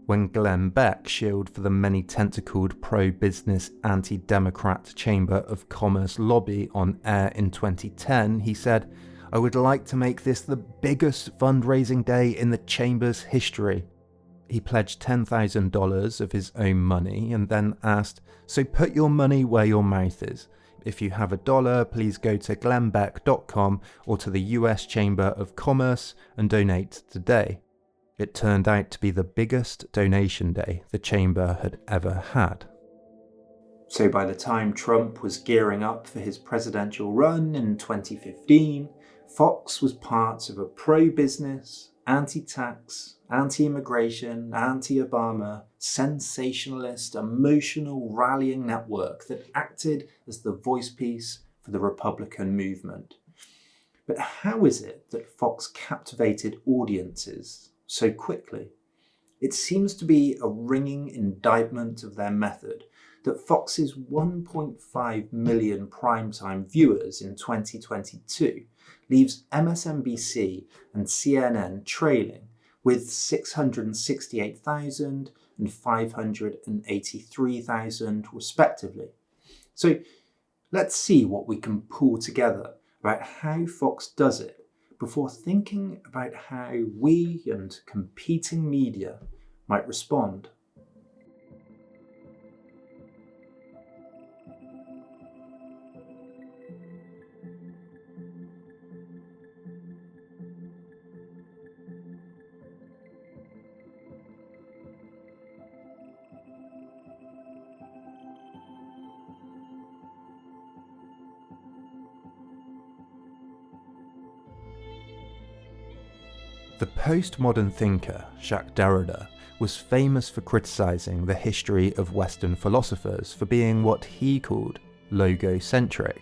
When Glenn Beck shilled for the many-tentacled pro-business anti-democrat Chamber of Commerce lobby on air in 2010, he said, "I would like to make this the biggest fundraising day in the Chamber's history." He pledged $10,000 of his own money and then asked, "So put your money where your mouth is. If you have $1, please go to glennbeck.com or to the US Chamber of Commerce and donate today." It turned out to be the biggest donation day the chamber had ever had. So by the time Trump was gearing up for his presidential run in 2015, Fox was part of a pro-business, anti-tax, anti-immigration, anti-Obama, sensationalist, emotional rallying network that acted as the voice piece for the Republican movement. But how is it that Fox captivated audiences so quickly? It seems to be a ringing indictment of their method that Fox's 1.5 million primetime viewers in 2022 leaves MSNBC and CNN trailing with 668,000 and 583,000 respectively. So let's see what we can pull together about how Fox does it before thinking about how we and competing media might respond. The postmodern thinker Jacques Derrida was famous for criticising the history of Western philosophers for being what he called logocentric.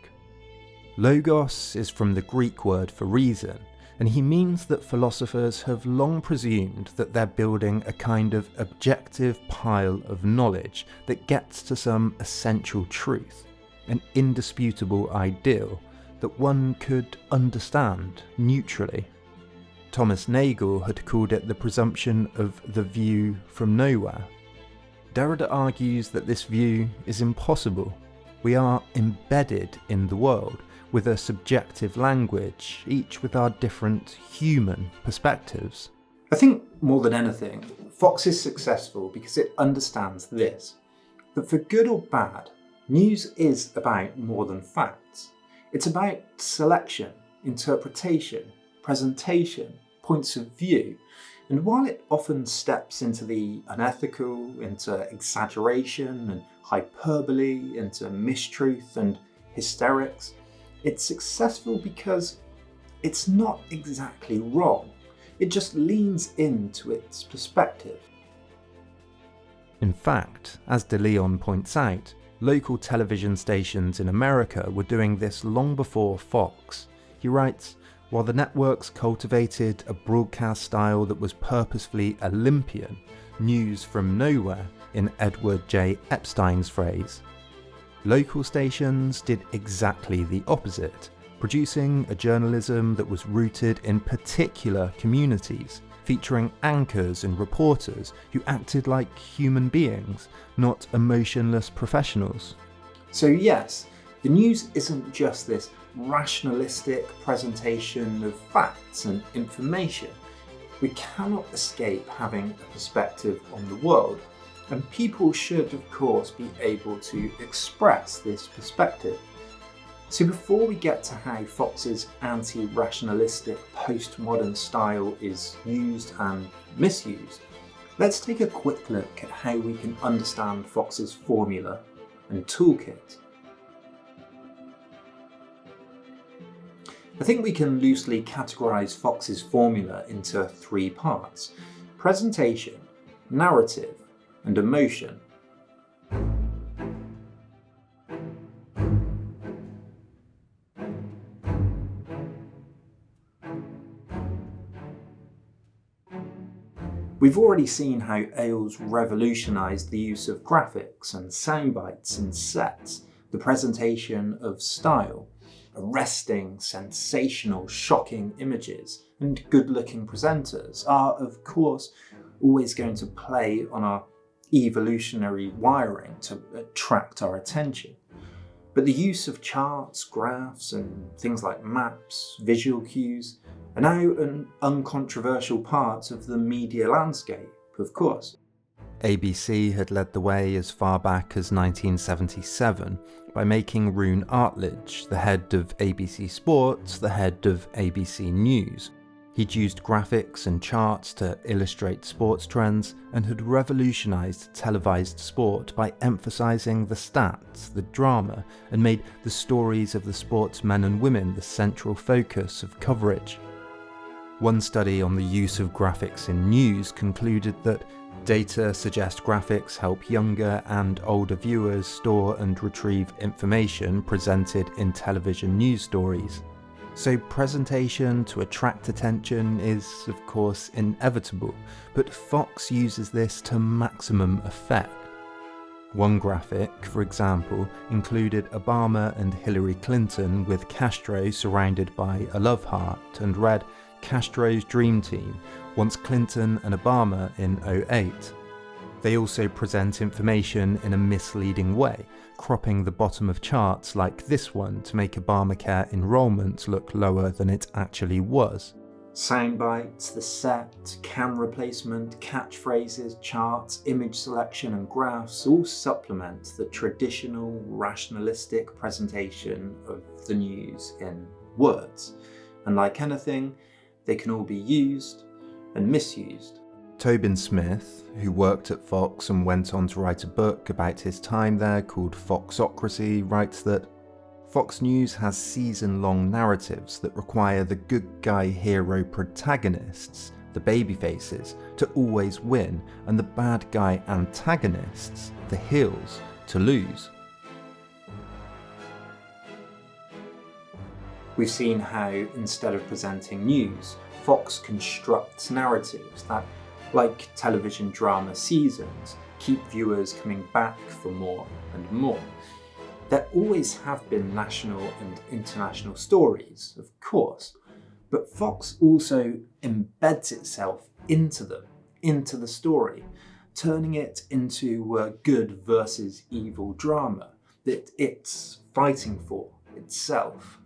Logos is from the Greek word for reason, and he means that philosophers have long presumed that they're building a kind of objective pile of knowledge that gets to some essential truth, an indisputable ideal that one could understand neutrally. Thomas Nagel had called it the presumption of the view from nowhere. Derrida argues that this view is impossible. We are embedded in the world, with a subjective language, each with our different human perspectives. I think more than anything, Fox is successful because it understands this, that for good or bad, news is about more than facts. It's about selection, interpretation, presentation, points of view, and while it often steps into the unethical, into exaggeration and hyperbole, into mistruth and hysterics, it's successful because it's not exactly wrong. It just leans into its perspective. In fact, as De Leon points out, local television stations in America were doing this long before Fox. He writes, while the networks cultivated a broadcast style that was purposefully Olympian, news from nowhere in Edward J. Epstein's phrase, local stations did exactly the opposite, producing a journalism that was rooted in particular communities, featuring anchors and reporters who acted like human beings, not emotionless professionals. So yes, the news isn't just this rationalistic presentation of facts and information. We cannot escape having a perspective on the world, and people should of course be able to express this perspective. So before we get to how Fox's anti-rationalistic postmodern style is used and misused, let's take a quick look at how we can understand Fox's formula and toolkit. I think we can loosely categorise Fox's formula into three parts: presentation, narrative, and emotion. We've already seen how Ailes revolutionised the use of graphics and soundbites and sets, the presentation of style, arresting, sensational, shocking images, and good-looking presenters are, of course, always going to play on our evolutionary wiring to attract our attention. But the use of charts, graphs, and things like maps, visual cues, are now an uncontroversial part of the media landscape, of course. ABC had led the way as far back as 1977 by making Roone Artledge, the head of ABC Sports, the head of ABC News. He'd used graphics and charts to illustrate sports trends and had revolutionised televised sport by emphasising the stats, the drama, and made the stories of the sportsmen and women the central focus of coverage. One study on the use of graphics in news concluded that data suggest graphics help younger and older viewers store and retrieve information presented in television news stories. So presentation to attract attention is, of course, inevitable, but Fox uses this to maximum effect. One graphic, for example, included Obama and Hillary Clinton with Castro surrounded by a love heart and read Castro's Dream Team, once Clinton and Obama in 2008. They also present information in a misleading way, cropping the bottom of charts like this one to make Obamacare enrolment look lower than it actually was. Soundbites, the set, camera placement, catchphrases, charts, image selection and graphs all supplement the traditional rationalistic presentation of the news in words. And like anything, they can all be used and misused. Tobin Smith, who worked at Fox and went on to write a book about his time there called Foxocracy, writes that Fox News has season-long narratives that require the good guy hero protagonists, the babyfaces, to always win, and the bad guy antagonists, the heels, to lose. We've seen how, instead of presenting news, Fox constructs narratives that, like television drama seasons, keep viewers coming back for more and more. There always have been national and international stories, of course, but Fox also embeds itself into them, into the story, turning it into a good versus evil drama that it's fighting for itself.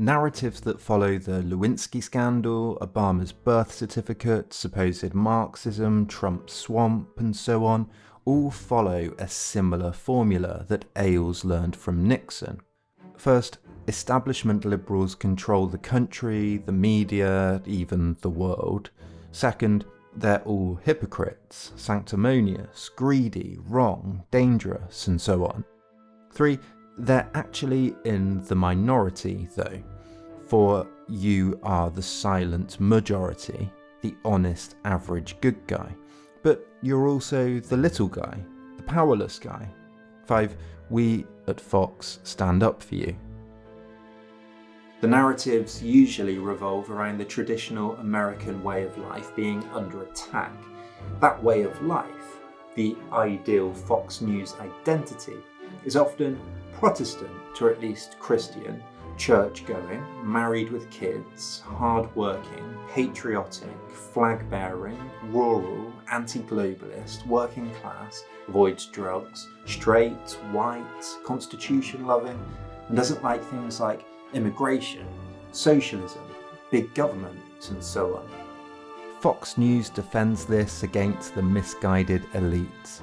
Narratives that follow the Lewinsky Scandal, Obama's birth certificate, supposed Marxism, Trump's swamp, and so on, all follow a similar formula that Ailes learned from Nixon. First, establishment liberals control the country, the media, even the world. Second, they're all hypocrites, sanctimonious, greedy, wrong, dangerous, and so on. 3, they're actually in the minority, though, for you are the silent majority, the honest average good guy, but you're also the little guy, the powerless guy. 5, we at Fox stand up for you. The narratives usually revolve around the traditional American way of life being under attack. That way of life, the ideal Fox News identity, is often Protestant, or at least Christian, church-going, married with kids, hard-working, patriotic, flag-bearing, rural, anti-globalist, working class, avoids drugs, straight, white, constitution-loving, and doesn't like things like immigration, socialism, big government, and so on. Fox News defends this against the misguided elites,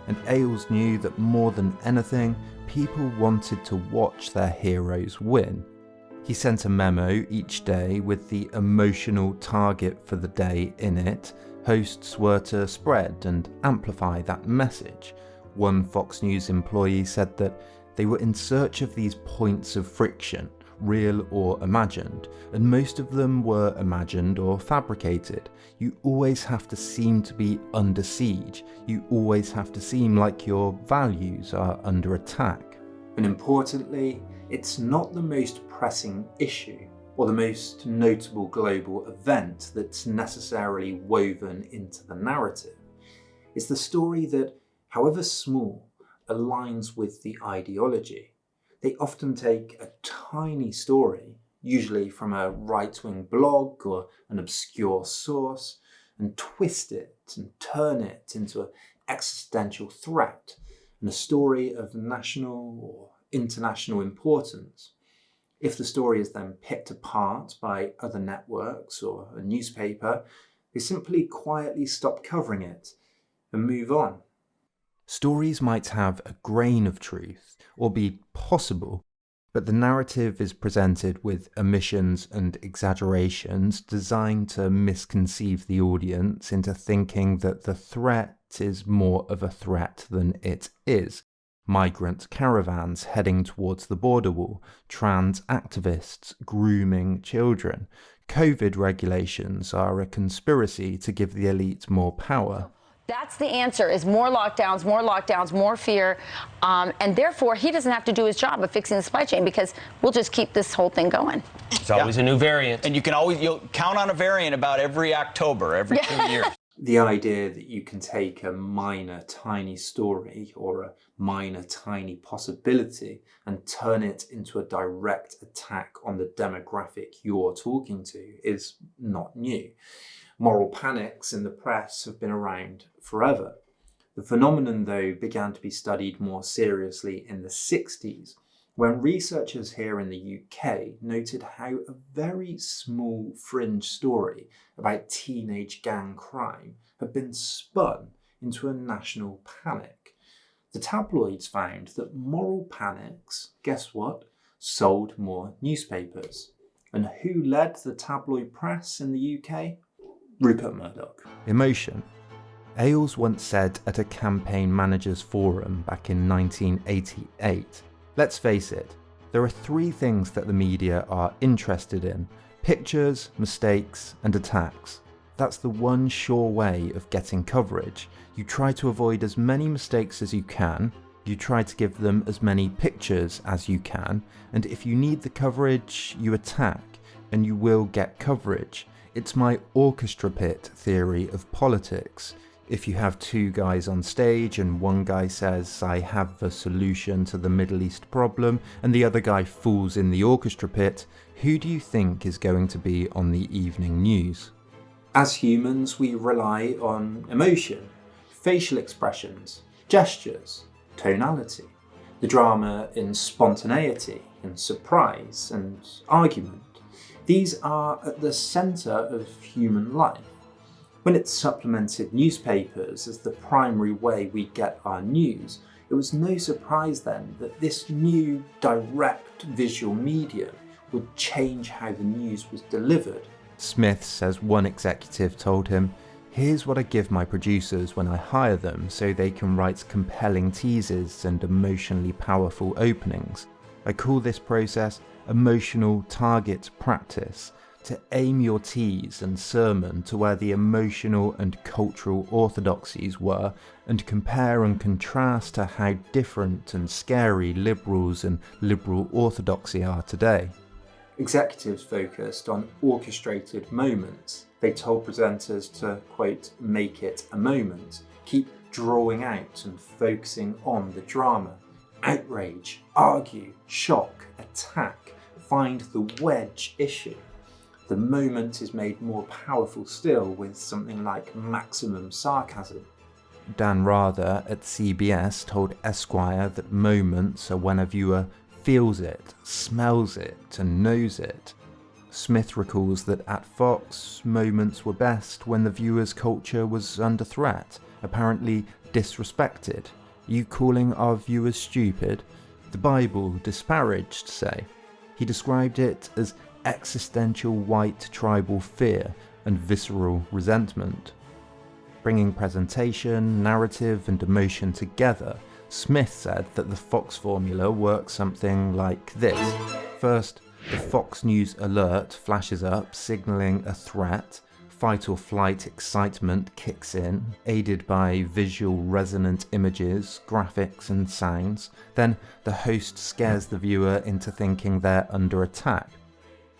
and Ailes knew that more than anything, people wanted to watch their heroes win. He sent a memo each day with the emotional target for the day in it. Hosts were to spread and amplify that message. One Fox News employee said that they were in search of these points of friction, real or imagined, and most of them were imagined or fabricated. You always have to seem to be under siege. You always have to seem like your values are under attack. And importantly, it's not the most pressing issue or the most notable global event that's necessarily woven into the narrative. It's the story that, however small, aligns with the ideology. They often take a tiny story, usually from a right-wing blog or an obscure source, and twist it and turn it into an existential threat and a story of national or international importance. If the story is then picked apart by other networks or a newspaper, they simply quietly stop covering it and move on. Stories might have a grain of truth or be possible, But the narrative is presented with omissions and exaggerations designed to misconceive the audience into thinking that the threat is more of a threat than it is. Migrant caravans heading towards the border wall, trans activists grooming children. COVID regulations are a conspiracy to give the elite more power. That's the answer, is more lockdowns, more fear, and therefore he doesn't have to do his job of fixing the supply chain because we'll just keep this whole thing going. It's always a new variant. And you'll count on a variant about every October, every 2 years. The idea that you can take a minor tiny story or a minor tiny possibility and turn it into a direct attack on the demographic you're talking to is not new. Moral panics in the press have been around forever. The phenomenon, though, began to be studied more seriously in the 60s, when researchers here in the UK noted how a very small fringe story about teenage gang crime had been spun into a national panic. The tabloids found that moral panics, guess what, sold more newspapers. And who led the tabloid press in the UK? Rupert Murdoch. Emotion. Ailes once said at a campaign managers forum back in 1988, let's face it, there are three things that the media are interested in: pictures, mistakes, and attacks. That's the one sure way of getting coverage. You try to avoid as many mistakes as you can, you try to give them as many pictures as you can, and if you need the coverage, you attack, and you will get coverage. It's my orchestra pit theory of politics. If you have two guys on stage and one guy says, I have the solution to the Middle East problem, and the other guy falls in the orchestra pit, who do you think is going to be on the evening news? As humans, we rely on emotion, facial expressions, gestures, tonality, the drama in spontaneity and surprise and argument. These are at the centre of human life. When it supplemented newspapers as the primary way we get our news, it was no surprise then that this new direct visual medium would change how the news was delivered. Smith says one executive told him, "Here's what I give my producers when I hire them so they can write compelling teasers and emotionally powerful openings. I call this process emotional target practice, to aim your tease and sermon to where the emotional and cultural orthodoxies were and compare and contrast to how different and scary liberals and liberal orthodoxy are today." Executives focused on orchestrated moments. They told presenters to, quote, make it a moment, keep drawing out and focusing on the drama, outrage, argue, shock, attack, find the wedge issue. The moment is made more powerful still with something like maximum sarcasm. Dan Rather at CBS told Esquire that moments are when a viewer feels it, smells it, and knows it. Smith recalls that at Fox, moments were best when the viewer's culture was under threat, apparently disrespected. You calling our viewers stupid? The Bible disparaged, say. He described it as existential white tribal fear and visceral resentment. Bringing presentation, narrative, and emotion together, Smith said that the Fox formula works something like this. First, the Fox News alert flashes up, signalling a threat. Fight or flight excitement kicks in, aided by visual resonant images, graphics, and sounds. Then the host scares the viewer into thinking they're under attack.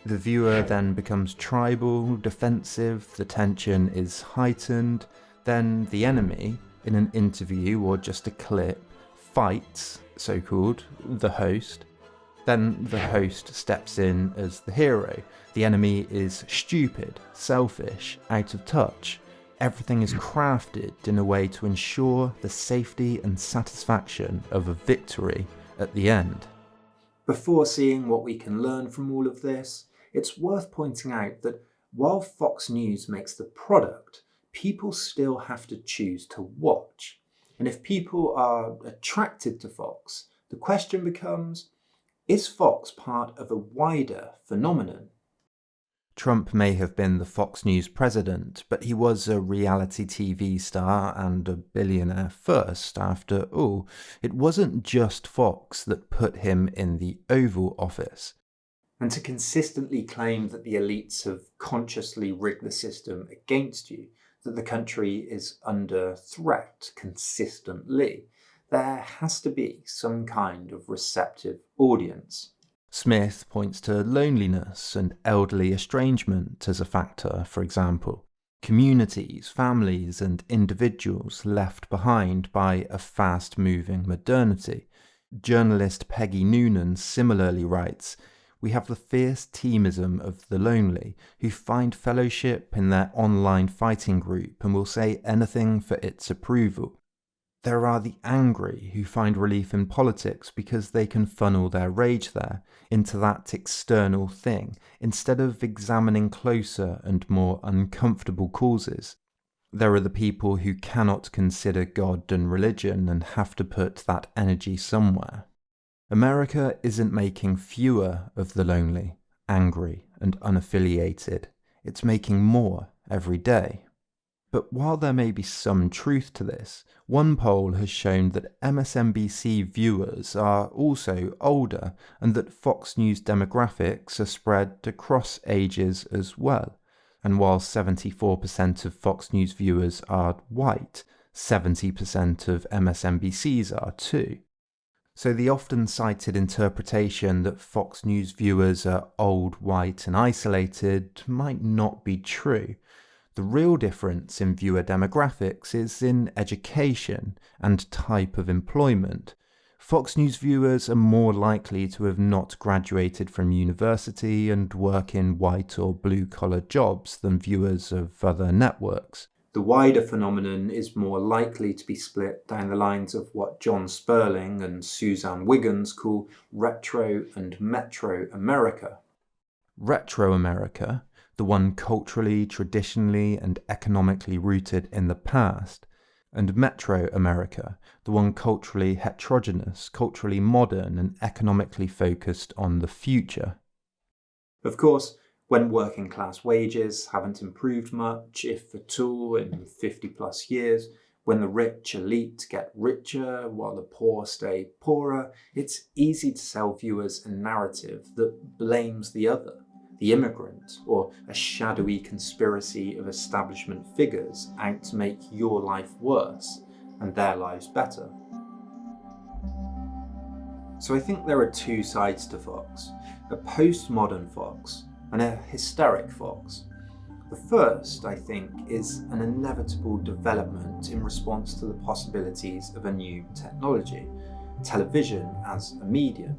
The viewer then becomes tribal, defensive, the tension is heightened. Then the enemy, in an interview or just a clip, fights, so-called, the host. Then the host steps in as the hero. The enemy is stupid, selfish, out of touch. Everything is crafted in a way to ensure the safety and satisfaction of a victory at the end. Before seeing what we can learn from all of this, it's worth pointing out that while Fox News makes the product, people still have to choose to watch. And if people are attracted to Fox, the question becomes, Is Fox part of a wider phenomenon? Trump may have been the Fox News president, but he was a reality TV star and a billionaire first. After all, it wasn't just Fox that put him in the Oval Office. And to consistently claim that the elites have consciously rigged the system against you, that the country is under threat consistently, there has to be some kind of receptive audience. Smith points to loneliness and elderly estrangement as a factor, for example. Communities, families and individuals left behind by a fast-moving modernity. Journalist Peggy Noonan similarly writes, "We have the fierce teamism of the lonely, who find fellowship in their online fighting group and will say anything for its approval. There are the angry who find relief in politics because they can funnel their rage there, into that external thing, instead of examining closer and more uncomfortable causes. There are the people who cannot consider God and religion and have to put that energy somewhere. America isn't making fewer of the lonely, angry and unaffiliated. It's making more every day." But while there may be some truth to this, one poll has shown that MSNBC viewers are also older and that Fox News demographics are spread across ages as well. And while 74% of Fox News viewers are white, 70% of MSNBC's are too. So the often cited interpretation that Fox News viewers are old, white and isolated might not be true. The real difference in viewer demographics is in education and type of employment. Fox News viewers are more likely to have not graduated from university and work in white or blue-collar jobs than viewers of other networks. The wider phenomenon is more likely to be split down the lines of what John Sperling and Suzanne Wiggins call retro and metro America. Retro America, the one culturally, traditionally and economically rooted in the past, and Metro America, the one culturally heterogeneous, culturally modern and economically focused on the future. Of course, when working class wages haven't improved much, if at all, in 50 plus years, when the rich elite get richer while the poor stay poorer, it's easy to sell viewers a narrative that blames the other, the immigrant, or a shadowy conspiracy of establishment figures out to make your life worse and their lives better. So I think there are two sides to Fox, a postmodern Fox and a hysteric Fox. The first, I think, is an inevitable development in response to the possibilities of a new technology, television as a medium.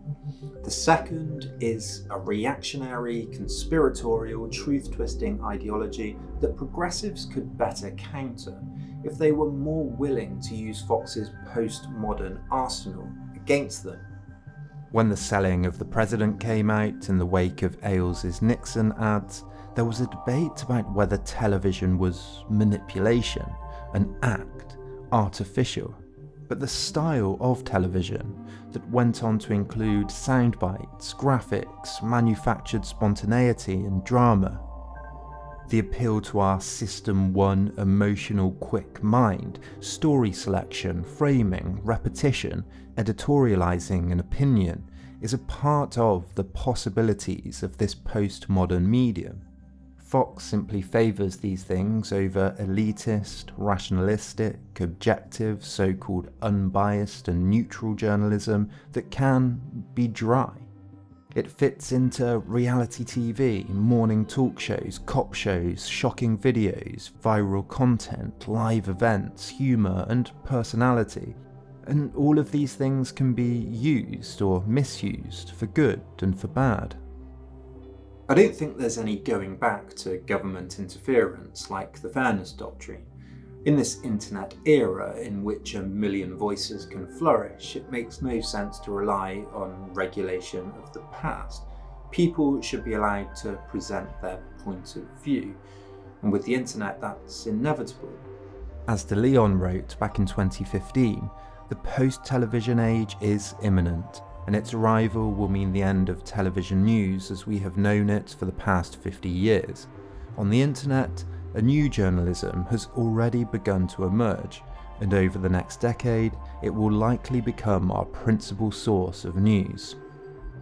The second is a reactionary, conspiratorial, truth-twisting ideology that progressives could better counter if they were more willing to use Fox's postmodern arsenal against them. When the selling of the president came out in the wake of Ailes' Nixon ads, there was a debate about whether television was manipulation, an act, artificial. But the style of television that went on to include sound bites, graphics, manufactured spontaneity and drama. The appeal to our System 1 emotional quick mind, story selection, framing, repetition, editorializing and opinion is a part of the possibilities of this postmodern medium. Fox simply favours these things over elitist, rationalistic, objective, so-called unbiased and neutral journalism that can be dry. It fits into reality TV, morning talk shows, cop shows, shocking videos, viral content, live events, humour and personality. And all of these things can be used or misused for good and for bad. I don't think there's any going back to government interference like the fairness doctrine. In this internet era in which a million voices can flourish, it makes no sense to rely on regulation of the past. People should be allowed to present their point of view, and with the internet that's inevitable. As De Leon wrote back in 2015, the post-television age is imminent. and its arrival will mean the end of television news as we have known it for the past 50 years. On the internet, a new journalism has already begun to emerge, and over the next decade, it will likely become our principal source of news.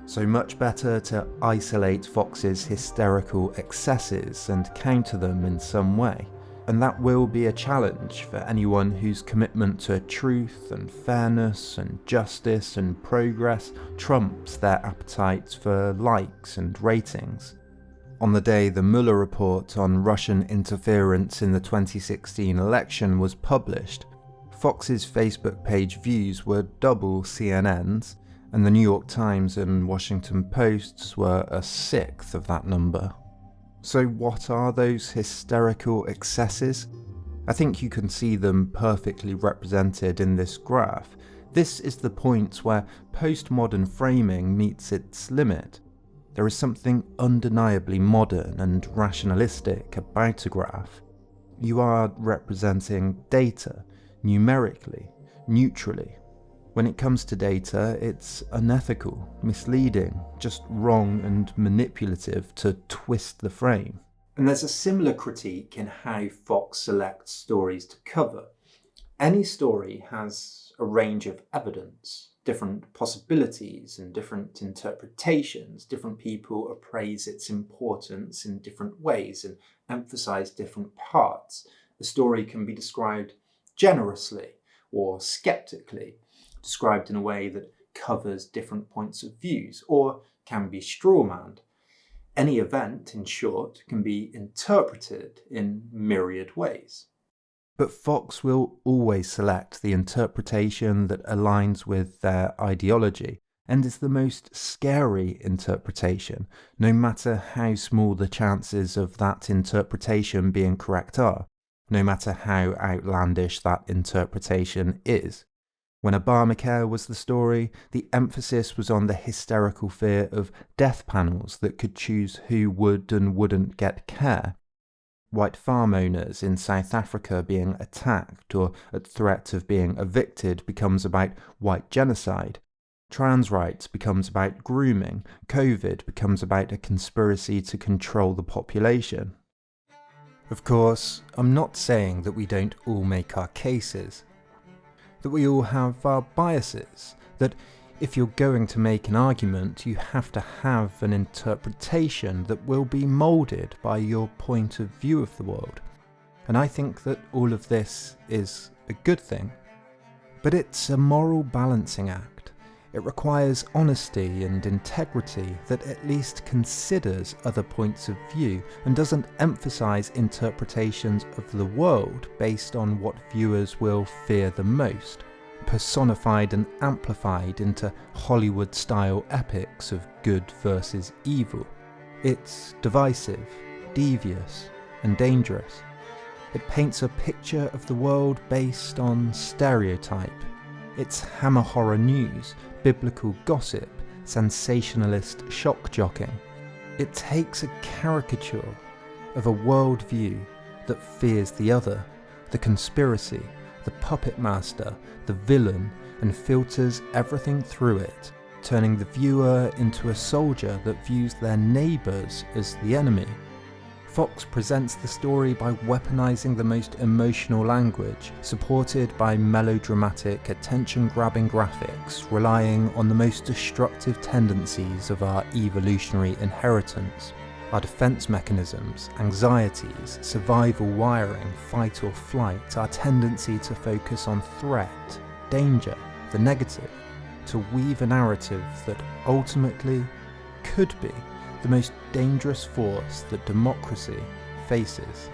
So much better to isolate Fox's hysterical excesses and counter them in some way. And that will be a challenge for anyone whose commitment to truth and fairness and justice and progress trumps their appetite for likes and ratings. On the day the Mueller report on Russian interference in the 2016 election was published, Fox's Facebook page views were double CNN's, and the New York Times and Washington Post's were a sixth of that number. So what are those hysterical excesses? I think you can see them perfectly represented in this graph. This is the point where postmodern framing meets its limit. There is something undeniably modern and rationalistic about a graph. You are representing data, numerically, neutrally. When it comes to data, it's unethical, misleading, just wrong and manipulative to twist the frame. And there's a similar critique in how Fox selects stories to cover. Any story has a range of evidence, different possibilities and different interpretations. Different people appraise its importance in different ways and emphasize different parts. The story can be described generously or skeptically, described in a way that covers different points of views, or can be strawmanned. Any event, in short, can be interpreted in myriad ways. But Fox will always select the interpretation that aligns with their ideology, and is the most scary interpretation, no matter how small the chances of that interpretation being correct are, no matter how outlandish that interpretation is. When Obamacare was the story, the emphasis was on the hysterical fear of death panels that could choose who would and wouldn't get care. White farm owners in South Africa being attacked or at threat of being evicted becomes about white genocide. Trans rights becomes about grooming. COVID becomes about a conspiracy to control the population. Of course, I'm not saying that we don't all make our cases, that we all have our biases, that if you're going to make an argument, you have to have an interpretation that will be moulded by your point of view of the world. And I think that all of this is a good thing. But it's a moral balancing act. It requires honesty and integrity that at least considers other points of view and doesn't emphasize interpretations of the world based on what viewers will fear the most, personified and amplified into Hollywood-style epics of good versus evil. It's divisive, devious, and dangerous. It paints a picture of the world based on stereotype. It's hammer horror news, biblical gossip, sensationalist shock-jocking. It takes a caricature of a worldview that fears the other, the conspiracy, the puppet master, the villain, and filters everything through it, turning the viewer into a soldier that views their neighbours as the enemy. Fox presents the story by weaponizing the most emotional language, supported by melodramatic, attention-grabbing graphics, relying on the most destructive tendencies of our evolutionary inheritance. Our defense mechanisms, anxieties, survival wiring, fight or flight, our tendency to focus on threat, danger, the negative, to weave a narrative that ultimately could be the most dangerous force that democracy faces.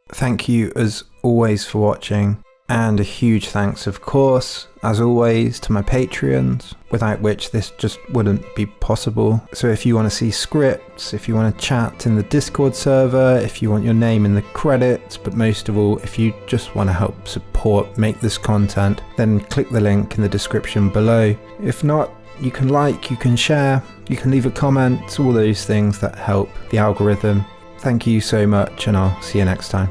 Thank you as always for watching, and a huge thanks of course, as always, to my Patreons, without which this just wouldn't be possible. So if you want to see scripts, if you want to chat in the Discord server, if you want your name in the credits, but most of all, if you just want to help support make this content, then click the link in the description below. If not, you can like, you can share, you can leave a comment, all those things that help the algorithm. Thank you so much, and I'll see you next time.